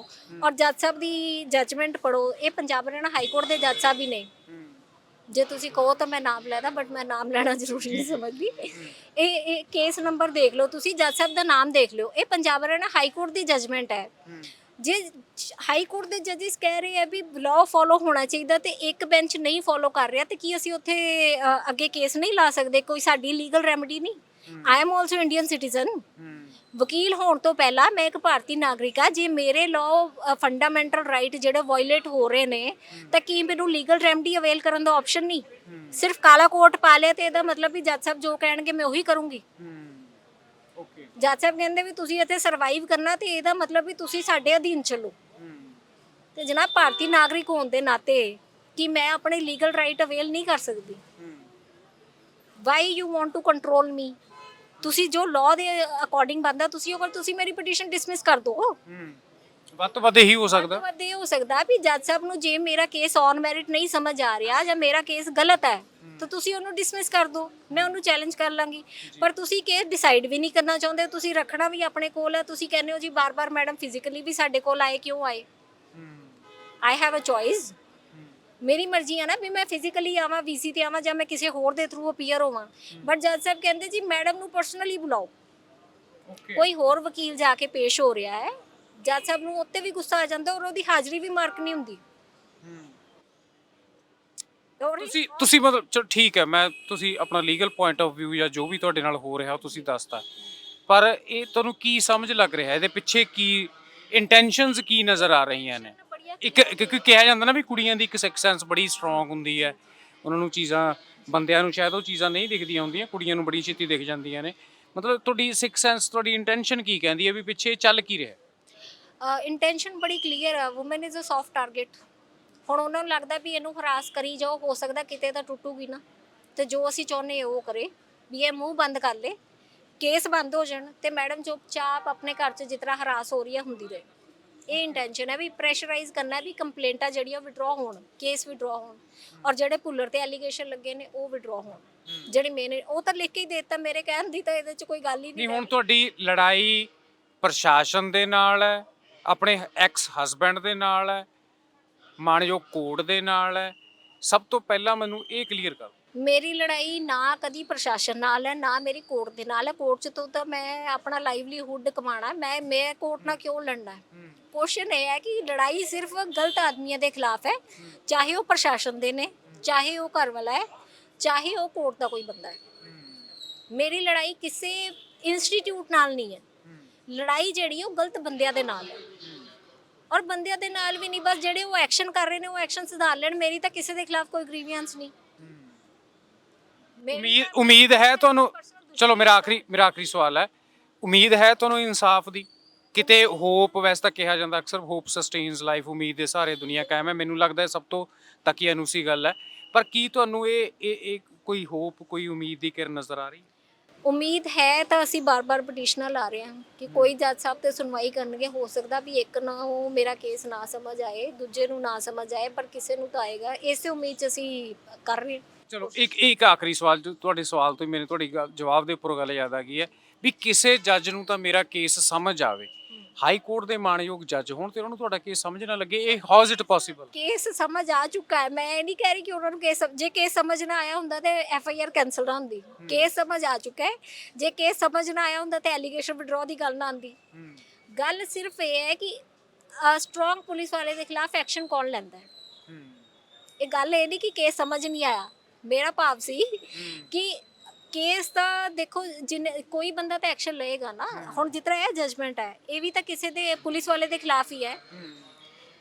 Speaker 2: ਔਰ ਜੱਜ ਸਾਹਿਬ ਦੀ ਜਜਮੈਂਟ ਪੜੋ। ਇਹ ਪੰਜਾਬ ਹਰਿਆਣਾ ਹਾਈ ਕੋਰਟ ਦੇ ਜੱਜ ਸਾਹਿਬ ਹੀ ਨੇ। ਜੇ ਤੁਸੀਂ ਕਹੋ ਤਾਂ ਮੈਂ ਨਾਮ ਲੈਦਾ, ਬਟ ਮੈਂ ਨਾਮ ਲੈਣਾ ਜ਼ਰੂਰੀ ਨਹੀਂ ਸਮਝਦੀ। ਇਹ ਕੇਸ ਨੰਬਰ ਦੇਖ ਲਓ ਤੁਸੀਂ, ਜੱਜ ਸਾਹਿਬ ਦਾ ਨਾਮ ਦੇਖ ਲਿਓ, ਇਹ ਪੰਜਾਬ ਹਰਿਆਣਾ ਹਾਈ ਕੋਰਟ ਦੀ ਜਜਮੈਂਟ ਹੈ। ਜੇ ਹਾਈ ਕੋਰਟ ਦੇ ਜੱਜਿਸ ਕਹਿ ਰਹੇ ਆ ਵੀ ਲਾਅ ਫੋਲੋ ਹੋਣਾ ਚਾਹੀਦਾ, ਤੇ ਇੱਕ ਬੈਂਚ ਨਹੀਂ ਫੋਲੋ ਕਰ ਰਿਹਾ, ਤੇ ਕੀ ਅਸੀਂ ਉੱਥੇ ਅੱਗੇ ਕੇਸ ਨਹੀਂ ਲਾ ਸਕਦੇ? ਕੋਈ ਸਾਡੀ ਲੀਗਲ ਰੈਮਡੀ ਨਹੀਂ? I am also Indian citizen. ਵਕੀਲ ਹੋਣ ਤੋਂ ਪਹਿਲਾਂ ਮੈਂ ਇੱਕ ਭਾਰਤੀ ਨਾਗਰਿਕ ਆ। ਜੇ ਮੇਰੇ ਲਾਅ ਫੰਡਾਮੈਂਟਲ ਰਾਈਟ ਜਿਹੜੇ ਵਾਇਲੇਟ ਹੋ ਰਹੇ ਨੇ, ਤਾਂ ਕੀ ਮੈਨੂੰ ਲੀਗਲ ਰੈਮਡੀ ਅਵੇਲ ਕਰਨ ਦਾ ਆਪਸ਼ਨ ਨਹੀਂ? ਸਿਰਫ ਕਾਲਾ ਕੋਟ ਪਾ ਲਿਆ ਤੇ ਇਹਦਾ ਮਤਲਬ ਵੀ ਜੱਜ ਸਾਹਿਬ ਜੋ ਕਹਿਣਗੇ ਮੈਂ ਉਹੀ ਕਰੂੰਗੀ? ਜੱਜ ਸਾਹਿਬ ਕਹਿੰਦੇ ਵੀ ਤੁਸੀਂ ਇੱਥੇ ਸਰਵਾਈਵ ਕਰਨਾ, ਤੇ ਇਹਦਾ ਮਤਲਬ ਵੀ ਤੁਸੀਂ ਸਾਡੇ ਅਧੀਨ ਚੱਲੋ। ਤੇ ਜਨਾਬ, ਭਾਰਤੀ ਨਾਗਰਿਕ ਹੋਣ ਦੇ ਨਾਤੇ ਕਿ ਮੈਂ ਆਪਣੇ ਲੀਗਲ ਰਾਈਟ ਅਵੇਲ ਨਹੀਂ ਕਰ ਸਕਦੀ? Why you want to control me? ਤੁਸੀਂ ਜੋ ਲਾਅ ਦੇ ਅਕੋਰਡਿੰਗ ਬਣਦਾ ਤੁਸੀਂ ਉਹ, ਤੁਸੀਂ ਮੇਰੀ ਪਟੀਸ਼ਨ ਡਿਸਮਿਸ ਕਰ ਦਿਓ।
Speaker 1: ਵੱਧ ਤੋਂ ਵੱਧ ਇਹੀ ਹੋ ਸਕਦਾ।
Speaker 2: ਵੱਧ ਇਹ ਹੋ ਸਕਦਾ ਵੀ ਜੱਜ ਸਾਹਿਬ ਨੂੰ ਜੇ ਮੇਰਾ ਕੇਸ ਔਨ ਮੈਰਿਟ ਨਹੀਂ ਸਮਝ ਆ ਰਿਹਾ, ਜਾਂ ਮੇਰਾ ਕੇਸ ਗਲਤ ਹੈ, ਤਾਂ ਤੁਸੀਂ ਉਹਨੂੰ ਡਿਸਮਿਸ ਕਰ ਦਿਓ, ਮੈਂ ਉਹਨੂੰ ਚੈਲੰਜ ਕਰ ਲਾਂਗੀ। ਪਰ ਤੁਸੀਂ ਕੇਸ ਡਿਸਾਈਡ ਵੀ ਨਹੀਂ ਕਰਨਾ ਚਾਹੁੰਦੇ, ਤੁਸੀਂ ਰੱਖਣਾ ਵੀ ਆਪਣੇ ਕੋਲ ਹੈ। ਤੁਸੀਂ ਕਹਿੰਦੇ ਹੋ ਜੀ ਬਾਰ-ਬਾਰ ਮੈਡਮ ਫਿਜ਼ੀਕਲੀ ਵੀ ਸਾਡੇ ਕੋਲ ਆਏ, ਕਿਉਂ ਆਏ? I have a choice. ਮੇਰੀ ਮਰਜ਼ੀ ਆ ਨਾ ਵੀ ਮੈਂ ਫਿਜ਼ੀਕਲੀ ਆਵਾਂ, VC ਤੇ ਆਵਾਂ, ਜਾਂ ਮੈਂ ਕਿਸੇ ਹੋਰ ਦੇ ਥਰੂ ਅਪੀਅਰ ਹੋਵਾਂ। ਬਟ ਜੱਜ ਸਾਹਿਬ ਕਹਿੰਦੇ ਜੀ ਮੈਡਮ ਨੂੰ ਪਰਸਨਲੀ ਬੁਲਾਓ। ਕੋਈ ਹੋਰ ਵਕੀਲ ਜਾ ਕੇ ਪੇਸ਼ ਹੋ ਰਿਹਾ ਹੈ, ਜੱਜ ਸਾਹਿਬ ਨੂੰ ਉੱਤੇ ਵੀ ਗੁੱਸਾ ਆ ਜਾਂਦਾ, ਔਰ ਉਹਦੀ ਹਾਜ਼ਰੀ ਵੀ ਮਾਰਕ ਨਹੀਂ ਹੁੰਦੀ।
Speaker 1: ਤੁਸੀਂ ਮਤਲਬ ਚਲੋ ਠੀਕ ਹੈ, ਮੈਂ ਤੁਸੀਂ ਆਪਣਾ ਲੀਗਲ ਪੁਆਇੰਟ ਆਫ ਵਿਊ ਜਾਂ ਜੋ ਵੀ ਤੁਹਾਡੇ ਨਾਲ ਹੋ ਰਿਹਾ ਉਹ ਤੁਸੀਂ ਦੱਸਤਾ, ਪਰ ਇਹ ਤੁਹਾਨੂੰ ਕੀ ਸਮਝ ਲੱਗ ਰਿਹਾ? ਇਹਦੇ ਪਿੱਛੇ ਕੀ ਇੰਟੈਂਸ਼ਨਸ ਕੀ ਨਜ਼ਰ ਆ ਰਹੀਆਂ ਨੇ? ਇੱਕ ਕਿਉਂਕਿ ਕਿਹਾ ਜਾਂਦਾ ਨਾ ਵੀ ਕੁੜੀਆਂ ਦੀ ਇੱਕ ਸਿਕਸ ਸੈਂਸ ਬੜੀ ਸਟਰੋਂਗ ਹੁੰਦੀ ਹੈ, ਉਹਨਾਂ ਨੂੰ ਚੀਜ਼ਾਂ, ਬੰਦਿਆਂ ਨੂੰ ਸ਼ਾਇਦ ਉਹ ਚੀਜ਼ਾਂ ਨਹੀਂ ਦਿਖਦੀਆਂ ਹੁੰਦੀਆਂ, ਕੁੜੀਆਂ ਨੂੰ ਬੜੀ ਛੇਤੀ ਦਿਖ ਜਾਂਦੀਆਂ ਨੇ। ਮਤਲਬ ਤੁਹਾਡੀ ਸਿਕਸ ਸੈਂਸ, ਤੁਹਾਡੀ ਇੰਟੈਂਸ਼ਨ ਕੀ ਕਹਿੰਦੀ ਹੈ ਵੀ ਪਿੱਛੇ ਚੱਲ ਕੀ ਰਿਹਾ?
Speaker 2: ਇੰਟੈਂਸ਼ਨ ਬੜੀ ਕਲੀਅਰ ਆ। Woman is a soft target. ਹੁਣ ਉਹਨਾਂ ਨੂੰ ਲੱਗਦਾ ਵੀ ਇਹਨੂੰ ਹਰਾਸ ਕਰੀ ਜਾਓ, ਹੋ ਸਕਦਾ ਕਿਤੇ ਤਾਂ ਟੁੱਟੂਗੀ ਨਾ, ਤੇ ਜੋ ਅਸੀਂ ਚਾਹੁੰਦੇ ਉਹ ਕਰੇ ਵੀ ਇਹ ਮੂੰਹ ਬੰਦ ਕਰ ਲੇ, ਕੇਸ ਬੰਦ ਹੋ ਜਾਣ, ਤੇ ਮੈਡਮ ਚੁੱਪਚਾਪ ਆਪਣੇ ਘਰ 'ਚ ਜਿਸ ਤਰ੍ਹਾਂ ਹਰਾਸ ਹੋ ਰਹੀ ਹੈ ਹੁੰਦੀ ਰਹੇ। ਇਹ ਇੰਟੈਂਸ਼ਨ ਹੈ ਵੀ ਪ੍ਰੈਸ਼ਰਾਈਜ਼ ਕਰਨਾ ਵੀ ਕੰਪਲੇਂਟਾਂ ਜਿਹੜੀਆਂ ਵਿਡਰਾ ਹੋਣ, ਕੇਸ ਵਿਡਰਾ ਹੋਣ, ਔਰ ਜਿਹੜੇ ਭੁੱਲਰ ਤੇ ਐਲੀਗੇਸ਼ਨ ਲੱਗੇ ਨੇ ਉਹ ਵਿਡਰਾ ਹੋਣ। ਜਿਹੜੇ ਮੇਨ ਉਹ ਤਾਂ ਲਿਖ ਕੇ ਹੀ ਦੇ ਦਿੱਤਾ, ਮੇਰੇ ਕਹਿਣ ਦੀ ਤਾਂ ਇਹਦੇ 'ਚ ਕੋਈ ਗੱਲ ਹੀ ਨਹੀਂ।
Speaker 1: ਹੁਣ ਤੁਹਾਡੀ ਲੜਾਈ ਪ੍ਰਸ਼ਾਸਨ ਦੇ ਨਾਲ ਹੈ, ਆਪਣੇ ਐਕਸ ਹਸਬੈਂਡ ਦੇ ਨਾਲ ਹੈ, ਮਾਣਯੋਗ ਕੋਰਟ ਦੇ ਨਾਲ ਹੈ? ਸਭ ਤੋਂ ਪਹਿਲਾਂ ਮੈਨੂੰ ਇਹ ਕਲੀਅਰ ਕਰ।
Speaker 2: ਮੇਰੀ ਲੜਾਈ ਨਾ ਕਦੀ ਪ੍ਰਸ਼ਾਸਨ ਨਾਲ ਹੈ, ਨਾ ਮੇਰੀ ਕੋਰਟ ਦੇ ਨਾਲ ਹੈ। ਕੋਰਟ 'ਚ ਤੋਂ ਤਾਂ ਮੈਂ ਆਪਣਾ ਲਾਈਵਲੀਹੁੱਡ ਕਮਾਉਣਾ, ਮੈਂ ਕੋਰਟ ਨਾਲ ਕਿਉਂ ਲੜਨਾ? ਕੁਐਸਚਨ ਇਹ ਹੈ ਕਿ ਲੜਾਈ ਸਿਰਫ ਗਲਤ ਆਦਮੀਆਂ ਦੇ ਖਿਲਾਫ ਹੈ, ਚਾਹੇ ਉਹ ਪ੍ਰਸ਼ਾਸਨ ਦੇ ਨੇ, ਚਾਹੇ ਉਹ ਘਰ ਵਾਲਾ ਹੈ, ਚਾਹੇ ਉਹ ਕੋਰਟ ਦਾ ਕੋਈ ਬੰਦਾ ਹੈ। ਮੇਰੀ ਲੜਾਈ ਕਿਸੇ ਇੰਸਟੀਚਿਊਟ ਨਾਲ ਨਹੀਂ ਹੈ, ਲੜਾਈ ਜਿਹੜੀ ਉਹ ਗਲਤ ਬੰਦਿਆਂ ਦੇ ਨਾਲ ਹੈ। ਔਰ ਬੰਦਿਆਂ ਦੇ ਨਾਲ ਵੀ ਨਹੀਂ, ਬਸ ਜਿਹੜੇ ਉਹ ਐਕਸ਼ਨ ਕਰ ਰਹੇ ਨੇ ਉਹ ਐਕਸ਼ਨ ਸੁਧਾਰ ਲੈਣ। ਮੇਰੀ ਤਾਂ ਕਿਸੇ ਦੇ ਖਿਲਾਫ ਕੋਈ ਗ੍ਰੀਵੈਂਸ ਨਹੀਂ।
Speaker 1: ਉਮੀਦ ਹੈ ਤੁਹਾਨੂੰ, ਚਲੋ ਮੇਰਾ ਆਖਰੀ ਸਵਾਲ ਹੈ, ਉਮੀਦ ਹੈ ਤੁਹਾਨੂੰ ਇਨਸਾਫ ਦੀ? ਕਿਤੇ ਹੋਪ, ਵੈਸੇ ਤਾਂ ਕਿਹਾ ਜਾਂਦਾ ਅਕਸਰ ਹੋਪ ਸਸਟੇਨਸ ਲਾਈਫ, ਉਮੀਦ ਦੇ ਸਹਾਰੇ ਦੁਨੀਆ ਕਾਇਮ ਹੈ। ਮੈਨੂੰ ਲੱਗਦਾ ਇਹ ਸਭ ਤੋਂ ਤਕੀਆ ਨੂਸੀ ਗੱਲ ਹੈ, ਪਰ ਕੀ ਤੁਹਾਨੂੰ ਇਹ ਕੋਈ ਹੋਪ, ਕੋਈ ਉਮੀਦ ਦੀ ਕਿਰਨ ਨਜ਼ਰ ਆ ਰਹੀ?
Speaker 2: ਉਮੀਦ ਹੈ ਤਾਂ ਅਸੀਂ ਬਾਰ-ਬਾਰ ਪਟੀਸ਼ਨਾਂ ਲਾ ਰਹੇ ਹਾਂ ਕਿ ਕੋਈ ਜੱਜ ਸਾਹਿਬ ਤੇ ਸੁਣਵਾਈ ਕਰਨਗੇ। ਹੋ ਸਕਦਾ ਵੀ ਇੱਕ ਨਾ ਉਹ ਮੇਰਾ ਕੇਸ ਨਾ ਸਮਝ ਆਏ, ਦੂਜੇ ਨੂੰ ਨਾ ਸਮਝ ਆਏ, ਪਰ ਕਿਸੇ ਨੂੰ ਤਾਂ ਆਏਗਾ। ਇਸੇ ਉਮੀਦ 'ਚ ਅਸੀਂ ਕਰ ਰਹੇ।
Speaker 1: ਚਲੋ ਇੱਕ ਆਖਰੀ ਸਵਾਲ, ਤੁਹਾਡੇ ਸਵਾਲ ਤੋਂ ਹੀ ਮੈਨੂੰ ਤੁਹਾਡੀ ਜਵਾਬ ਦੇ ਉੱਪਰੋਂ ਗੱਲ ਯਾਦ ਆ ਗਈ ਹੈ ਵੀ ਕਿਸੇ ਜੱਜ ਨੂੰ ਤਾਂ ਮੇਰਾ ਕੇਸ ਸਮਝ ਆਵੇ, ਹਾਈ ਕੋਰਟ ਦੇ ਮਾਣਯੋਗ ਜੱਜ ਹੋਣ ਤੇ ਉਹਨਾਂ ਨੂੰ ਤੁਹਾਡਾ ਕੇਸ ਸਮਝ ਨਾ ਲੱਗੇ, ਇਹ how is it possible?
Speaker 2: Case ਸਮਝ ਆ ਚੁੱਕਾ ਹੈ। ਮੈਂ ਇਹ ਨਹੀਂ ਕਹਿ ਰਹੀ ਕਿ ਉਹਨਾਂ ਨੂੰ ਜੇ ਕੇਸ ਸਮਝ ਨਾ ਆਇਆ ਹੁੰਦਾ ਤੇ FIR ਕੈਂਸਲ ਨਾ ਹੁੰਦੀ। ਕੇਸ ਸਮਝ ਆ ਚੁੱਕਾ ਹੈ। ਜੇ ਕੇਸ ਸਮਝ ਨਾ ਆਇਆ ਹੁੰਦਾ ਤੇ ਐਲੀਗੇਸ਼ਨ ਵਿਡਰਾਅ ਦੀ ਗੱਲ ਨਾ ਆਉਂਦੀ। ਗੱਲ ਸਿਰਫ ਇਹ ਹੈ ਕਿ ਸਟਰੋਂਗ ਪੁਲਿਸ ਵਾਲੇ ਦੇ ਖਿਲਾਫ ਐਕਸ਼ਨ ਕੌਣ ਲੈਂਦਾ ਹੈ। ਇਹ ਗੱਲ ਇਹ ਨਹੀਂ ਕਿ ਕੇਸ ਸਮਝ ਨਹੀਂ ਆਇਆ। ਮੇਰਾ ਭਾਵ ਸੀ ਕਿ ਕੇਸ ਤਾਂ ਦੇਖੋ, ਕੋਈ ਬੰਦਾ ਤਾਂ ਐਕਸ਼ਨ ਲਏਗਾ ਨਾ। ਹੁਣ ਜਿਸ ਤਰ੍ਹਾਂ ਇਹ ਜਜਮੈਂਟ ਹੈ, ਇਹ ਵੀ ਤਾਂ ਕਿਸੇ ਦੇ ਪੁਲਿਸ ਵਾਲੇ ਦੇ ਖਿਲਾਫ ਹੀ ਹੈ।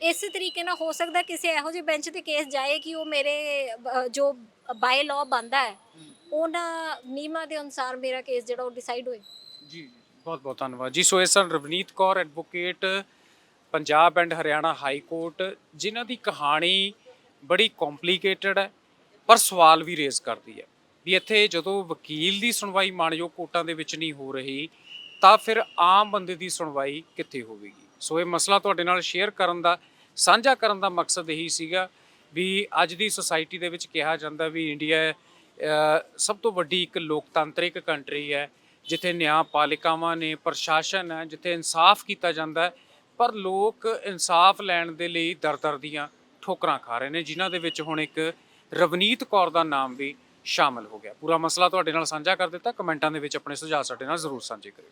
Speaker 2: ਇਸੇ ਤਰੀਕੇ ਨਾਲ ਹੋ ਸਕਦਾ ਕਿਸੇ ਇਹੋ ਜਿਹੇ ਬੈਂਚ ਤੇ ਕੇਸ ਜਾਏ ਕਿ ਉਹ ਮੇਰੇ ਜੋ ਬਾਈ ਲਾਅ ਬਣਦਾ ਹੈ ਉਹਨਾਂ ਨਿਯਮਾਂ ਦੇ ਅਨੁਸਾਰ ਮੇਰਾ ਕੇਸ ਜਿਹੜਾ ਉਹ ਡਿਸਾਈਡ ਹੋਏ।
Speaker 1: ਜੀ ਬਹੁਤ ਬਹੁਤ ਧੰਨਵਾਦ ਜੀ। ਸੋ ਇਹ ਸਨ Ravneet Kaur, advocate, Punjab and Haryana high court, ਜਿਨ੍ਹਾਂ ਦੀ ਕਹਾਣੀ ਬੜੀ ਕੰਪਲਿਕੇਟਡ ਹੈ ਪਰ ਸਵਾਲ ਵੀ ਰੇਜ਼ ਕਰਦੀ ਹੈ ਵੀ ਇੱਥੇ ਜਦੋਂ ਵਕੀਲ ਦੀ ਸੁਣਵਾਈ ਮਾਣਯੋਗ ਕੋਰਟਾਂ ਦੇ ਵਿੱਚ ਨਹੀਂ ਹੋ ਰਹੀ ਤਾਂ ਫਿਰ ਆਮ ਬੰਦੇ ਦੀ ਸੁਣਵਾਈ ਕਿੱਥੇ ਹੋਵੇਗੀ। ਸੋ ਇਹ ਮਸਲਾ ਤੁਹਾਡੇ ਨਾਲ ਸ਼ੇਅਰ ਕਰਨ ਦਾ, ਸਾਂਝਾ ਕਰਨ ਦਾ ਮਕਸਦ ਇਹੀ ਸੀਗਾ ਵੀ ਅੱਜ ਦੀ ਸੁਸਾਇਟੀ ਦੇ ਵਿੱਚ ਕਿਹਾ ਜਾਂਦਾ ਵੀ ਇੰਡੀਆ ਸਭ ਤੋਂ ਵੱਡੀ ਇੱਕ ਲੋਕਤੰਤਰਿਕ ਕੰਟਰੀ ਹੈ, ਜਿੱਥੇ ਨਿਆਂਪਾਲਿਕਾਵਾਂ ਨੇ, ਪ੍ਰਸ਼ਾਸਨ ਹੈ, ਜਿੱਥੇ ਇਨਸਾਫ ਕੀਤਾ ਜਾਂਦਾ ਹੈ, ਪਰ ਲੋਕ ਇਨਸਾਫ ਲੈਣ ਦੇ ਲਈ ਦਰ ਦੀਆਂ ਠੋਕਰਾਂ ਖਾ ਰਹੇ ਨੇ, ਜਿਨ੍ਹਾਂ ਦੇ ਵਿੱਚ ਹੁਣ ਇੱਕ ਰਵਨੀਤ ਕੌਰ ਦਾ ਨਾਮ ਵੀ ਸ਼ਾਮਲ ਹੋ ਗਿਆ। ਪੂਰਾ ਮਸਲਾ ਤੁਹਾਡੇ ਨਾਲ ਸਾਂਝਾ ਕਰ ਦਿੱਤਾ। ਕਮੈਂਟਾਂ ਦੇ ਵਿੱਚ ਆਪਣੇ ਸੁਝਾਅ ਸਾਡੇ ਨਾਲ ਜ਼ਰੂਰ ਸਾਂਝੇ ਕਰਿਓ।